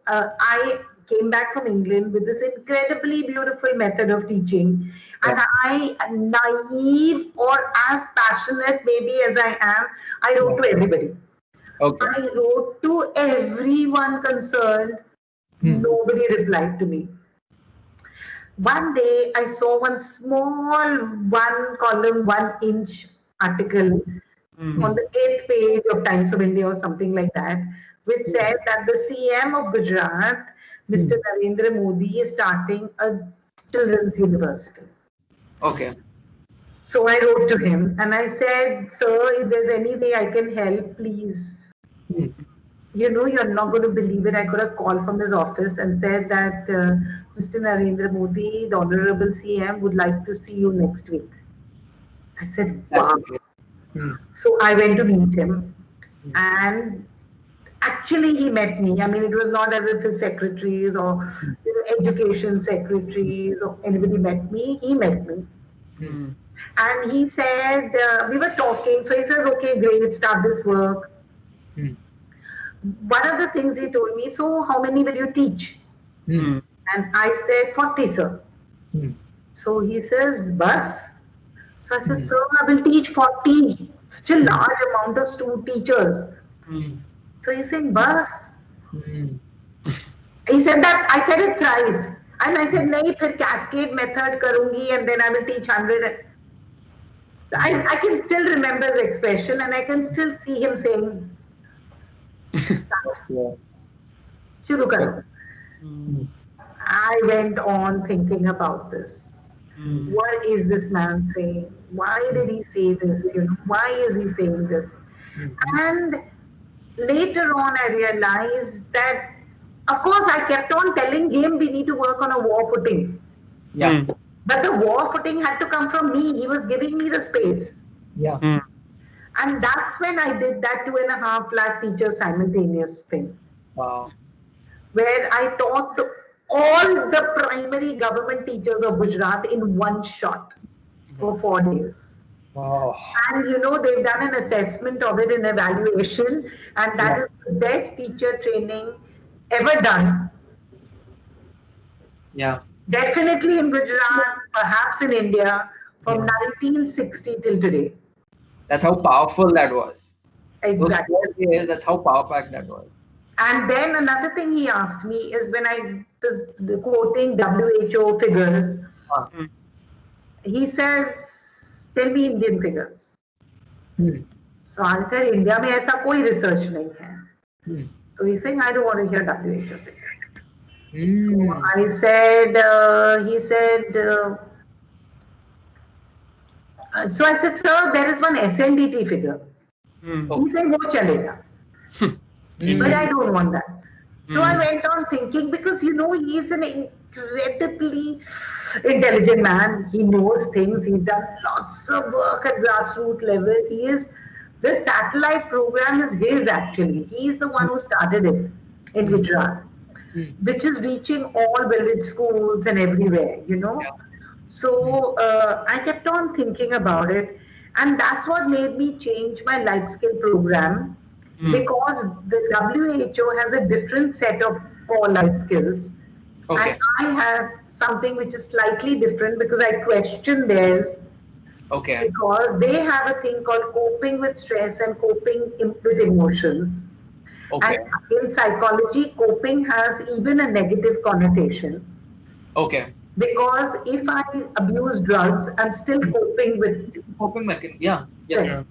I came back from England with this incredibly beautiful method of teaching. And I, naive or as passionate maybe as I am, I wrote to everybody. Okay. I wrote to everyone concerned. Nobody replied to me. One day I saw one small 1 column, 1 inch article on the 8th page of Times of India or something like that, which said that the CM of Gujarat, Mr. Narendra Modi, is starting a children's university. Okay. So I wrote to him and I said, sir, if there's any way I can help, please. You know, you're not going to believe it. I got a call from his office and said that Mr. Narendra Modi, the Honorable CM, would like to see you next week. I said, wow. So I went to meet him, and actually he met me. I mean, it was not as if his secretaries or education secretaries or anybody met me. He met me. And he said, we were talking. So he says, okay, great, start this work. One of the things he told me, so how many will you teach? And I said, 40, sir. So he says, bus. So I said, sir, I will teach 40, such a large amount of student teachers. So he's saying, bus. He said that, I said it thrice. And I said, nahi, phir cascade method karungi and then I will teach 100. I can still remember his expression and I can still see him saying, shuru karo. I went on thinking about this. What is this man saying? Why did he say this? You know, why is he saying this? And later on, I realized that, of course, I kept on telling him we need to work on a war footing. Yeah. But the war footing had to come from me. He was giving me the space. Yeah. And that's when I did that 2.5 lakh teacher simultaneous thing, Wow. where I taught all the primary government teachers of Gujarat in one shot for 4 days. Wow. And you know, they've done an assessment of it in evaluation, and that is the best teacher training ever done. Yeah. Definitely in Gujarat, perhaps in India, from 1960 till today. That's how powerful that was. Exactly. Those 4 years, that's how powerful that was. And then another thing he asked me is when I was quoting WHO figures, he says, tell me Indian figures. So I said, India mein aisa koi research nahi hai. So he's saying, I don't want to hear WHO figures. So I said, he said, so I said, sir, there is one SNDT figure. He said, wo chalega. But I don't want that. So I went on thinking, because you know, he is an incredibly intelligent man. He knows things. He's done lots of work at grassroots level. The satellite program is his actually. He is the one who started it in Gujarat, which is reaching all village schools and everywhere, you know. So I kept on thinking about it, and that's what made me change my life skill program, because the WHO has a different set of core life skills, and I have something which is slightly different because I question theirs. Because they have a thing called coping with stress and coping with emotions. And in psychology, coping has even a negative connotation. Because if I abuse drugs, I'm still coping with Coping mechanism. Yeah.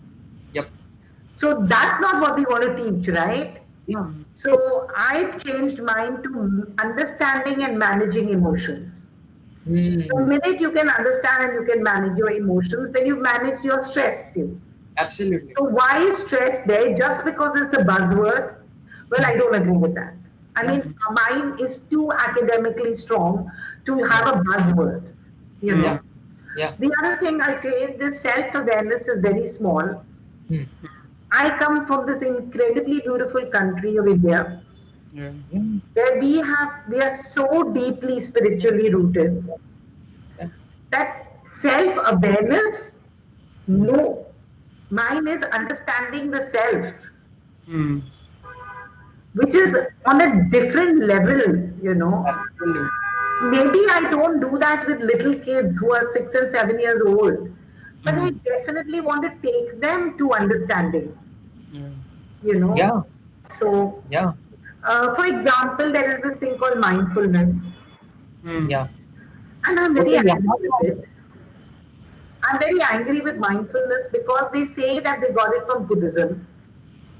So that's not what we want to teach, right? Yeah. So I've changed mine to understanding and managing emotions. The minute you can understand and you can manage your emotions, then you manage your stress too. Absolutely. So why is stress there? Just because it's a buzzword? Well, I don't agree with that. I mean, mine is too academically strong to have a buzzword. You know. Yeah. The other thing I say, this self-awareness is very small. I come from this incredibly beautiful country of India, where we are so deeply spiritually rooted that self-awareness, no. Mine is understanding the self. which is on a different level, Absolutely. Maybe I don't do that with little kids who are 6 and 7 years old, but I definitely want to take them to understanding, Yeah. you know. Yeah. So, Yeah. for example, there is this thing called mindfulness, Hmm. Yeah. and I'm very Okay. Yeah. angry with it. I'm very angry with mindfulness because they say that they got it from Buddhism,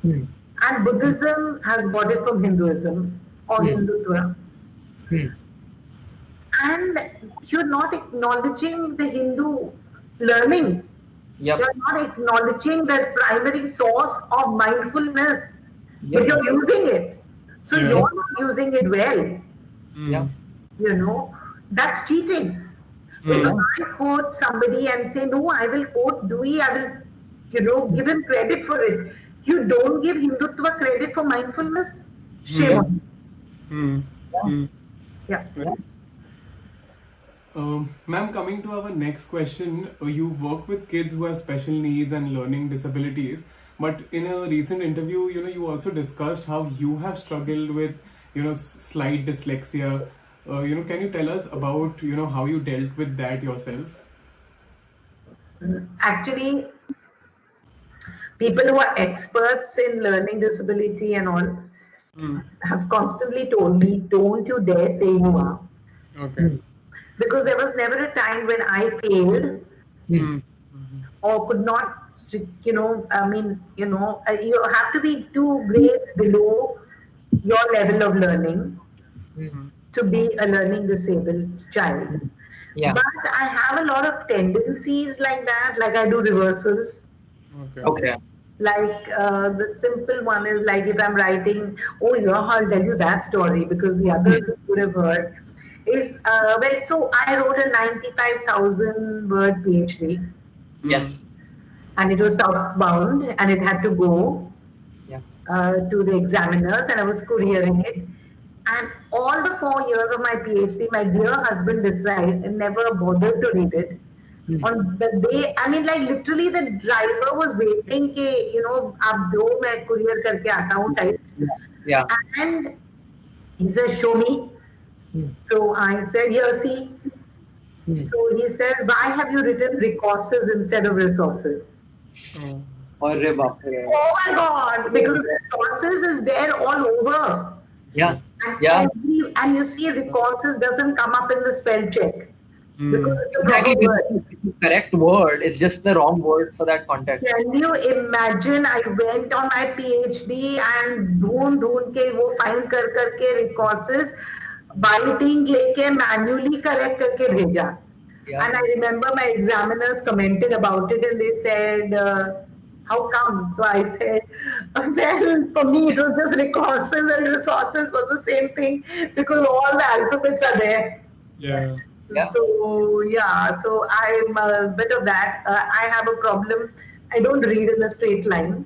Hmm. and Buddhism has got it from Hinduism or Hmm. Hindutva. Hmm. And you're not acknowledging the Hindu learning. Yep. You're not acknowledging the primary source of mindfulness, but Yep. you're using it. So Yeah. you're not using it well. Yeah. That's cheating. If Yeah. I quote somebody and say, no, I will quote Dewey, I will, give him credit for it. You don't give Hindutva credit for mindfulness? Shame Yeah. on Hmm. Yeah. Hmm. you. Yeah. Yeah. Ma'am, coming to our next question, you work with kids who have special needs and learning disabilities, but in a recent interview, you also discussed how you have struggled with, slight dyslexia. Can you tell us about, how you dealt with that yourself? Actually, people who are experts in learning disability and all Hmm. have constantly told me, don't you dare say you are. Okay. Because there was never a time when I failed Hmm. or could not, you have to be 2 grades below your level of learning Hmm. to be a learning disabled child. Yeah. But I have a lot of tendencies like that, like I do reversals. Okay. Okay. Like the simple one is like if I'm writing, oh yeah, I'll tell you that story because the others you would have heard. Is so I wrote a 95,000 word PhD Yes. and it was southbound and it had to go Yeah. to the examiners and I was couriering it. And all the 4 years of my PhD, my dear husband decided and never bothered to read it. On the day, I mean, like literally, the driver was waiting कि आप दो मैं courier करके आता हूँ type. Yeah. Yeah. And he says, show me. Hmm. So I said, here, see. Hmm. So he says, why have you written resources instead of resources? Oh. Arre baap re. Oh my God! Because resources is there all over. Yeah. And Yeah. and you see, resources doesn't come up in the spell check because it's a Exactly. proper word. It's the correct word. It's just the wrong word for that context. Can you imagine? I went on my PhD and ढूंढ के वो find करके resources biting लेके manually correct करके भेजा. Yeah. And I remember my examiners commented about it and they said, how come? So I said, well, for me it was just resources and resources was the same thing because all the alphabets are there. Yeah. Yeah. So yeah, so I'm a bit of that. I have a problem. I don't read in a straight line.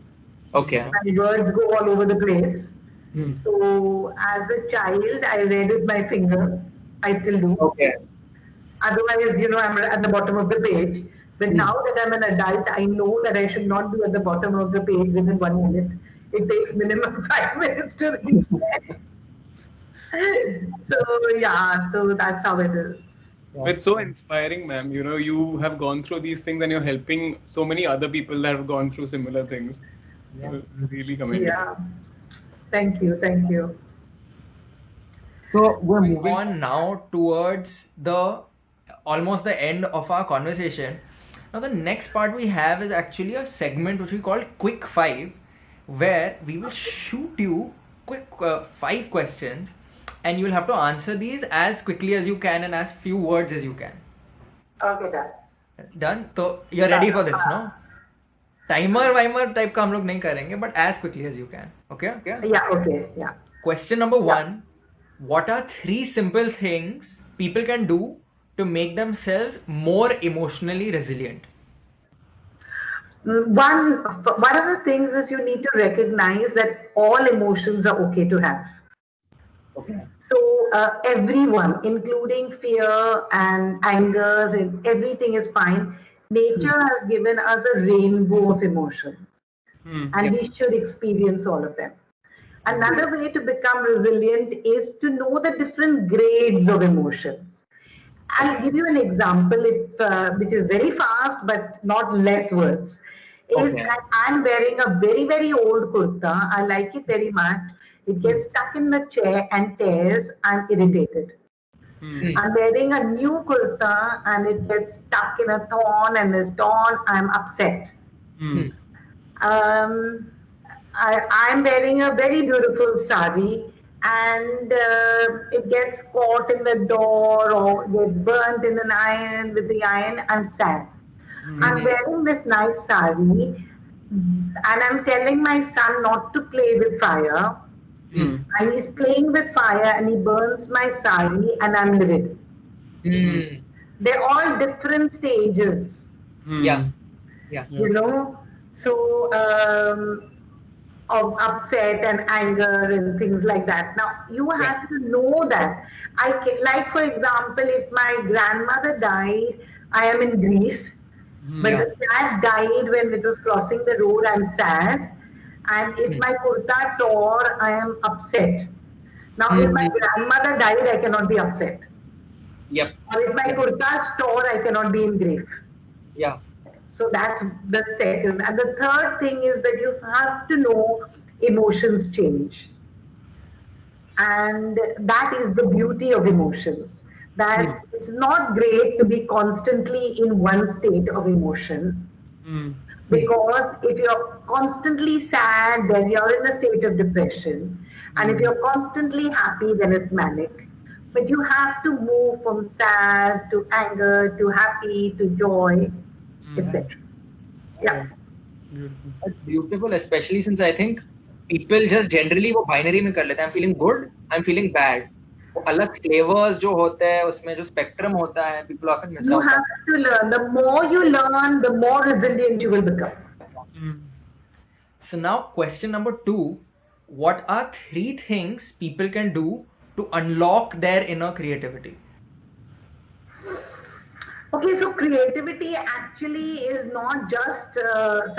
Okay. My words go all over the place. Hmm. So as a child, I read with my finger. I still do. Okay. Otherwise, I'm at the bottom of the page. But now that I'm an adult, I know that I should not be at the bottom of the page within 1 minute. It takes minimum 5 minutes to reach there. So yeah, so that's how it is. It's so inspiring, ma'am. You have gone through these things and you're helping so many other people that have gone through similar things. Yeah. Really commendable. Yeah. Thank you. Thank you. So we're Moving moving on now towards the almost the end of our conversation. Now the next part we have is actually a segment which we call Quick Five, where we will shoot you quick 5 questions, and you'll have to answer these as quickly as you can and as few words as you can. Okay, done. Done? So you're ready for this, no? Timer Weimar type का हम लोग नहीं करेंगे, but as quickly as you can. Okay? Yeah, okay, yeah. Question number 1. What are 3 simple things people can do to make themselves more emotionally resilient? One of the things is you need to recognize that all emotions are okay to have. Okay. So everyone, including fear and anger, and everything is fine. Nature has given us a rainbow of emotions, and we should experience all of them. Another way to become resilient is to know the different grades of emotions. I'll give you an example, which is very fast but not less words. Is Okay. that I'm wearing a very, very old kurta. I like it very much. It gets stuck in the chair and tears. I'm irritated. I'm wearing a new kurta and it gets stuck in a thorn and is torn. I'm upset. Um, I'm wearing a very beautiful sari and it gets caught in the door or gets burnt in an iron with the iron. I'm sad. I'm wearing this nice sari and I'm telling my son not to play with fire. And he's playing with fire and he burns my sari and I'm livid. They're all different stages, Yeah. you know. So of upset and anger and things like that. Now you have to know that. Like for example, if my grandmother died, I am in grief. But the cat died when it was crossing the road, I'm sad. And if my kurta tore, I am upset. Now, if my grandmother died, I cannot be upset. Yep. Or if my kurta tore, I cannot be in grief. Yeah. So that's the second. And the third thing is that you have to know emotions change. And that is the beauty of emotions. That it's not great to be constantly in one state of emotion. Because if you're constantly sad, then you're in a state of depression. And if you're constantly happy, then it's manic. But you have to move from sad to anger to happy to joy, etc. Yeah. That's beautiful, especially since I think people just generally वो binary में कर लेते हैं. I'm feeling good, I'm feeling bad. वो अलग flavors जो होते हैं उसमें जो spectrum होता है, people often miss You out. have to learn. The more you learn, the more resilient you will become. So now question number 2, what are 3 things people can do to unlock their inner creativity? Okay, so creativity actually is not just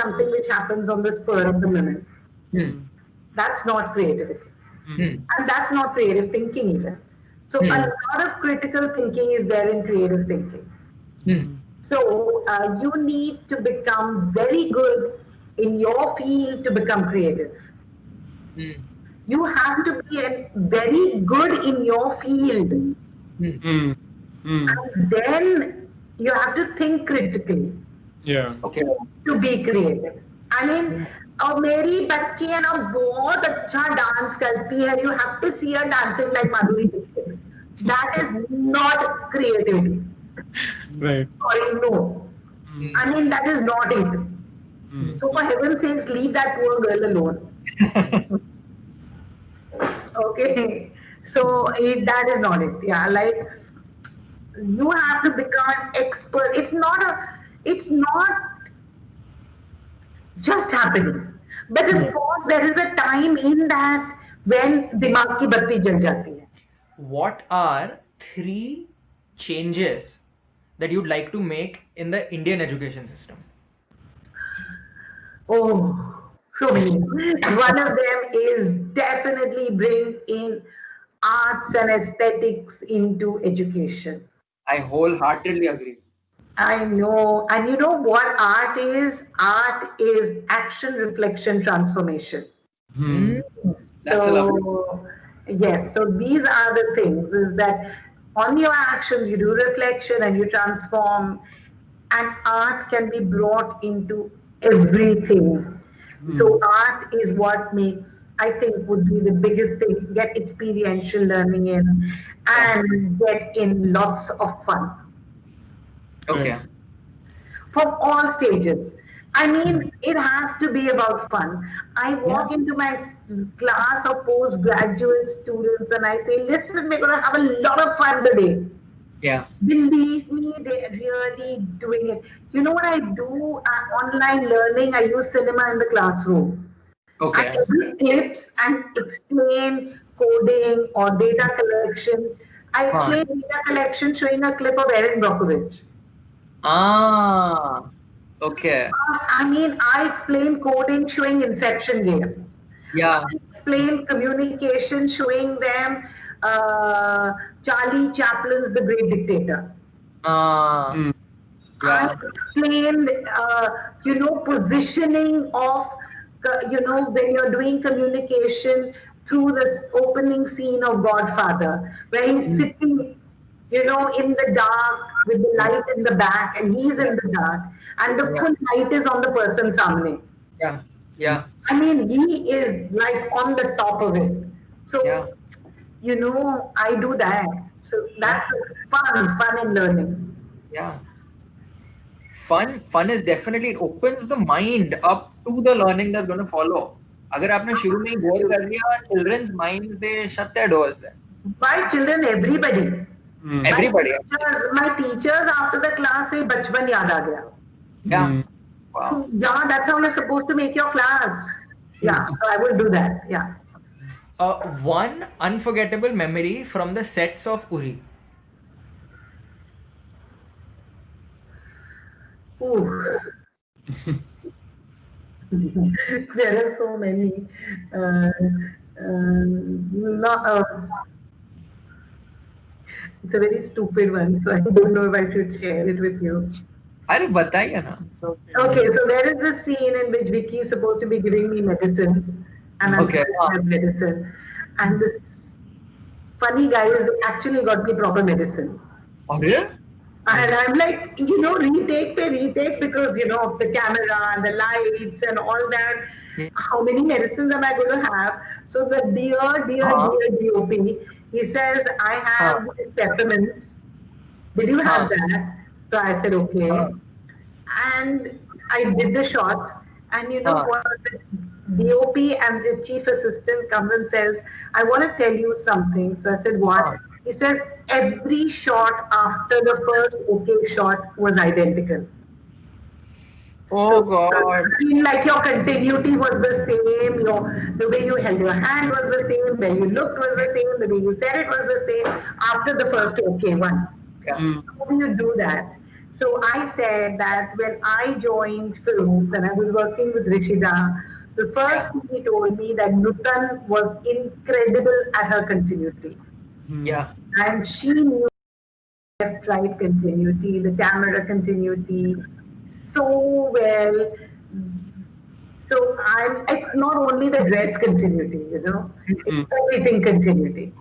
something which happens on the spur of the moment. That's not creativity. And that's not creative thinking even. So a lot of critical thinking is there in creative thinking. So you need to become very good in your field to become creative. You have to be very good in your field. And then you have to think critically Okay. to be creative. I mean, और मेरी बच्ची है ना बहुत अच्छा dance करती है. You have to see her dancing like Madhuri Dixit. That is not creativity. Right. Sorry, no. I mean, that is not it. So for heaven's sakes, leave that poor girl alone. Okay. So that is not it. Yeah, like you have to become an expert. It's not just happening. But of course, there is a time in that when दिमाग की बत्ती जल जाती है. What are 3 changes that you'd like to make in the Indian education system? Oh, so many. One of them is definitely bring in arts and aesthetics into education. I wholeheartedly agree. I know. And you know what art is? Art is action, reflection, transformation. That's a lovely. Yes, so these are the things, is that on your actions you do reflection and you transform, and art can be brought into everything. So art is what makes, I think, would be the biggest thing. Get experiential learning in and get in lots of fun Okay. from all stages. I mean, it has to be about fun. I walk into my class of postgraduate students and I say, listen, we're going to have a lot of fun today. Yeah. Believe me, they're really doing it. You know what I do? Online learning, I use cinema in the classroom. Okay. I edit clips and explain coding or data collection. I explain data collection showing a clip of Erin Brockovich. Ah. Okay. I mean, I explain coding showing Inception game. Yeah. I explained communication, showing them Charlie Chaplin's The Great Dictator. Uh, I yeah. explained, positioning of, when you're doing communication through this opening scene of Godfather, where he's sitting, in the dark with the light in the back, and he's in the dark, and the full light is on the person samne. Yeah. Yeah. I mean, he is like on the top of it. So, Yeah. I do that. So that's fun in learning. Yeah. Fun is definitely, it opens the mind up to the learning that's going to follow. अगर आपने शुरू में ही bore कर दिया, children's minds, they shut their doors then. By children, everybody. Everybody. My teachers after the class say, "Bachpan yaad aa gaya." Yeah. Wow. So yeah, that's how you're supposed to make your class. Yeah, so I will do that. Yeah. One unforgettable memory from the sets of Uri. Ooh. There are so many. It's a very stupid one, so I don't know if I should share it with you. अरे बताइए ना. Okay, so there is this scene in which Vicky is supposed to be giving me medicine, and I'm Okay. supposed to have medicine, and this funny guys, they actually got me proper medicine. अरे? And I'm like, retake because, of the camera and the lights and all that. How many medicines am I going to have? So the dear DOP, he says, I have these peppermints. Will you have that? So I said, okay. And I did the shots. And what? The DOP and the chief assistant comes and says, I want to tell you something. So I said, what? He says, every shot after the first okay shot was identical. Oh God. I mean, like your continuity was the same, the way you held your hand was the same, the way you looked was the same, the way you said it was the same after the first okay one. Yeah. How do you do that? So I said that when I joined films and I was working with Rishida, the first thing he told me that Nutan was incredible at her continuity. Yeah. And she knew left right continuity, the camera continuity so well. So it's not only the dress continuity, it's everything continuity.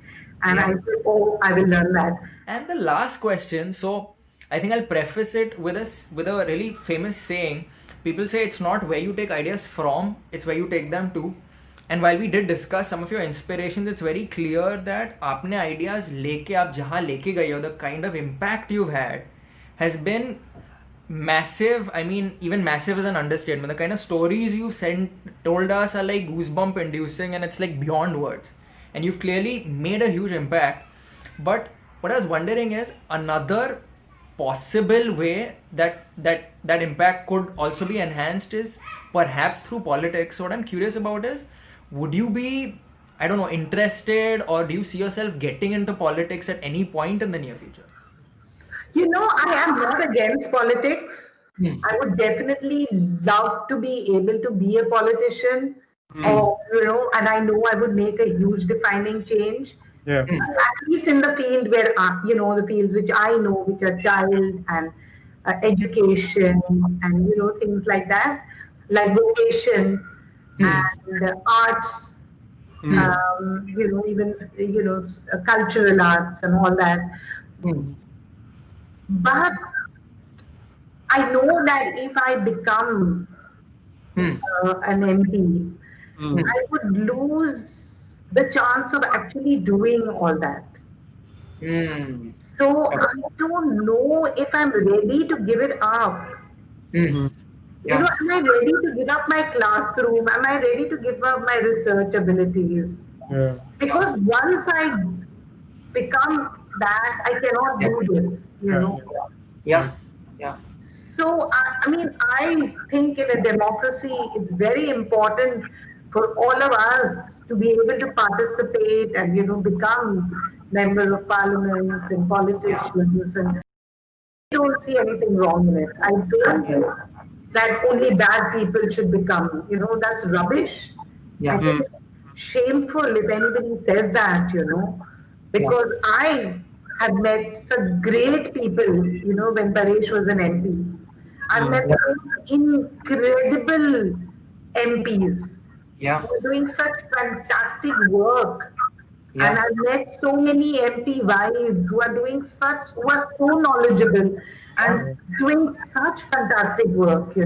And I said, oh, I will learn that. And the last question, so I think I'll preface it with a really famous saying. People say it's not where you take ideas from, it's where you take them to. And while we did discuss some of your inspirations, it's very clear that आपने ideas लेके आप जहाँ लेके गए हो, the kind of impact you've had has been massive. I mean, even massive is an understatement. The kind of stories you told us are like goosebump inducing, and it's like beyond words. And you've clearly made a huge impact. But what I was wondering is another possible way that impact could also be enhanced is perhaps through politics. So what I'm curious about is, would you be, I don't know, interested, or do you see yourself getting into politics at any point in the near future? I am not against politics. I would definitely love to be able to be a politician, or, and I know I would make a huge defining change. Yeah. At least in the field where, the fields which I know, which are child and education and, things like that, like vocation and arts, even, cultural arts and all that. But I know that if I become an MP, I would lose the chance of actually doing all that. So I don't know if I'm ready to give it up. Am I ready to give up my classroom? Am I ready to give up my research abilities? Yeah. Because once I become that, I cannot do this, Yeah. So, I think in a democracy, it's very important for all of us to be able to participate and, become members of parliament and politicians. And I don't see anything wrong in it. I don't think that only bad people should become, that's rubbish. Yeah. I think shameful if anybody says that, because I have met such great people, when Paresh was an MP. I've met some incredible MPs Yeah. who are doing such fantastic work. Yeah. And I've met so many MP wives who are so knowledgeable and doing such fantastic work,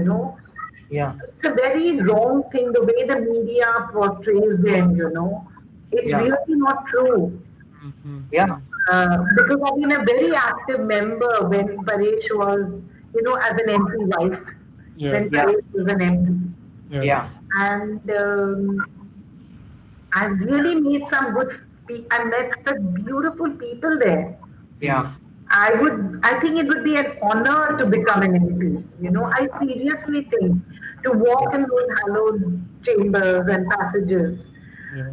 Yeah. It's a very wrong thing, the way the media portrays them, It's Yeah. really not true. Yeah. Because I've been a very active member when Paresh was, as an MP wife, when Yeah. Paresh was an MP. Yeah. And I really made some I met such beautiful people there. Yeah. I think it would be an honor to become an MP. I seriously think to walk in those hallowed chambers and passages,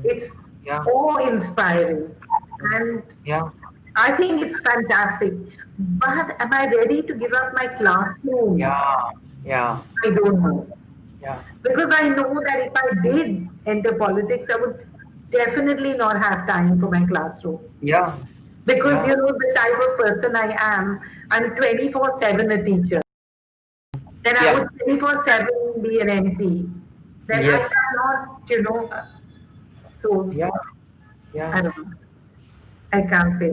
it's Yeah. awe-inspiring. And Yeah. I think it's fantastic. But am I ready to give up my classroom? Yeah. Yeah. I don't know. Yeah. Because I know that if I did enter politics, I would definitely not have time for my classroom. Yeah. Because Yeah. the type of person I am, I'm 24/7 a teacher. Then I Yeah. would 24/7 be an MP. Then I Yes. cannot, so Yeah. I Yeah. don't know. I can't say.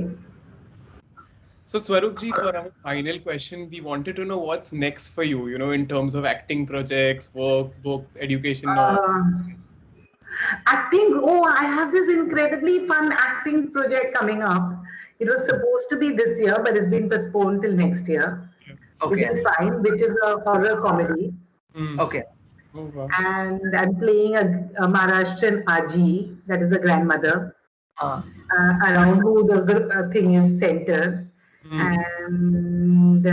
So Swarupji, for our final question, we wanted to know what's next for you, in terms of acting projects, work, books, education, all. Acting, I have this incredibly fun acting project coming up. It was supposed to be this year, but it's been postponed till next year, which Okay. is fine, which is a horror comedy. Okay. Oh, wow. And I'm playing a Maharashtrian Aji, that is a grandmother, around who the thing is centered. And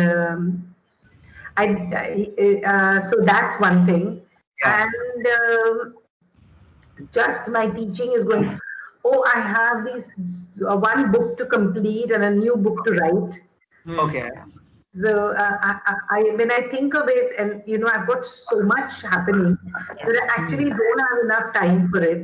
so that's one thing. Yeah. And just my teaching is going. I have this one book to complete and a new book to write. Okay. So when I think of it, and I've got so much happening that I actually don't have enough time for it.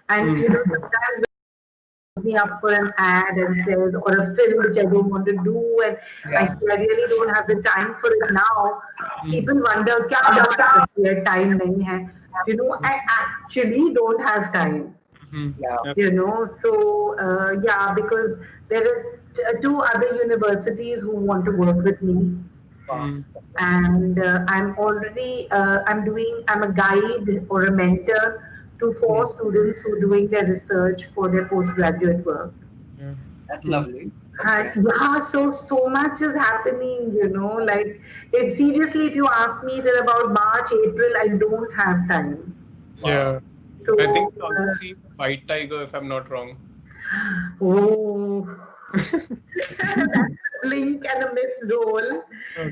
And sometimes when me up for an ad and says, or a film which I don't want to do, and I really don't have the time for it now. People wonder, "Kya time nahi hai?" I actually don't have time. Yeah. So because there are two other universities who want to work with me. And I'm a guide or a mentor to 4 students who are doing their research for their postgraduate work. That's lovely. And so much is happening, like seriously, if you ask me till about March, April, I don't have time. Yeah. So, I think we also see White Tiger, if I'm not wrong. that's a blink and a miss role,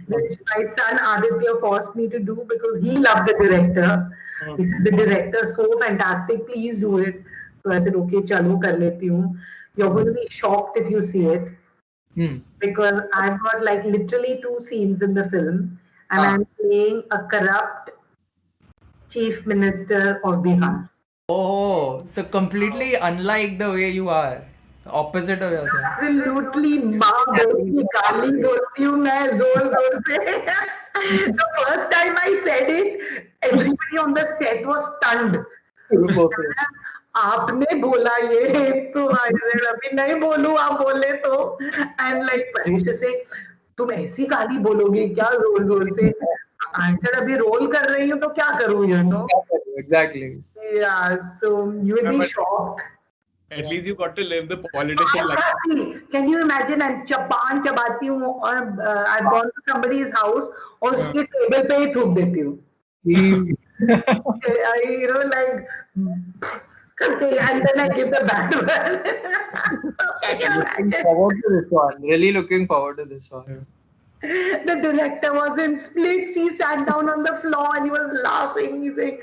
which my son Aditya forced me to do because he loved the director. He said, the director is so fantastic, please do it. So I said, okay, chalo, kar leti hu. You're going to be shocked if you see it. Because I've got like literally 2 scenes in the film, and I'm playing a corrupt chief minister of Bihar. Oh, so completely unlike the way you are. The opposite of yourself. Absolutely, माँ बोलती गाली बोलती हूँ मैं जोर से. The first time I said it, everybody on the set was stunned. आपने बोला ये तो I said अभी नहीं बोलूँ आप बोले तो. And like परेश से तुम ऐसी गाली बोलोगे क्या जोर से. I said अभी रोल कर रही हूँ तो क्या करूँ Exactly. Yeah, so you will be shocked. At least you got to live the politician life. Can you imagine? I'm पान चबाती हूँ और I've gone to somebody's house और उसके टेबल पे ही थूक देती हूँ. Like, and then I give the bad one. Can you imagine? Forward to this one. Really looking forward to this one. The director was in splits. He sat down on the floor and he was laughing. He's like,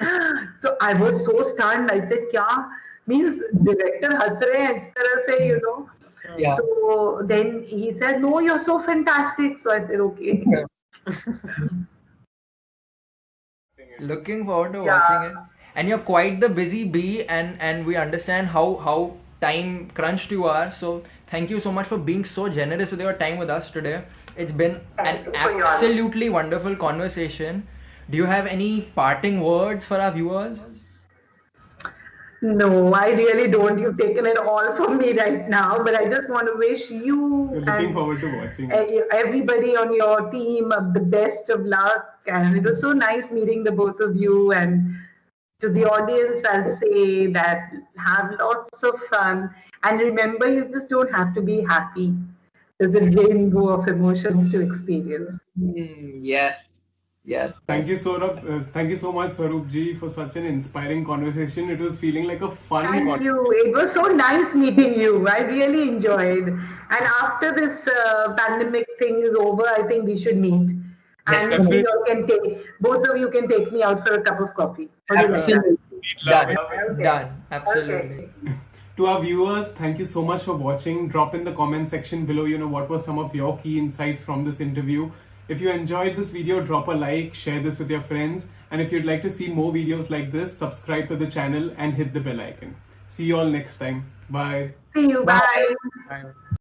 so I was so stunned. I said, "Kya?" Means director हंस रहे हैं इस तरह से, Yeah. So then he said, "No, you're so fantastic." So I said, "Okay." Looking forward to watching it. and you're quite the busy bee, and we understand how time crunched you are. So thank you so much for being so generous with your time with us today. It's been Thank an you for your absolutely wonderful conversation. Do you have any parting words for our viewers? No, I really don't. You've taken it all from me right now, but I just want to wish you We're looking and forward to watching. everybody on your team the best of luck. And it was so nice meeting the both of you. And to the audience, I'll say that have lots of fun. And remember, you just don't have to be happy. There's a rainbow of emotions to experience. Yes. Yes. Thank you, thank you so much, Swaroop ji, for such an inspiring conversation. It was feeling like a fun Thank conversation. you. It was so nice meeting you. I really enjoyed. And after this pandemic thing is over, I think we should meet. And Definitely. you all can both of you can take me out for a cup of coffee. What do you think? Absolutely. Love it. Okay. Done. Absolutely. Okay. To our viewers, thank you so much for watching. Drop in the comment section below, what were some of your key insights from this interview. If you enjoyed this video, drop a like, share this with your friends. And if you'd like to see more videos like this, subscribe to the channel and hit the bell icon. See you all next time. Bye. See you. Bye. Bye.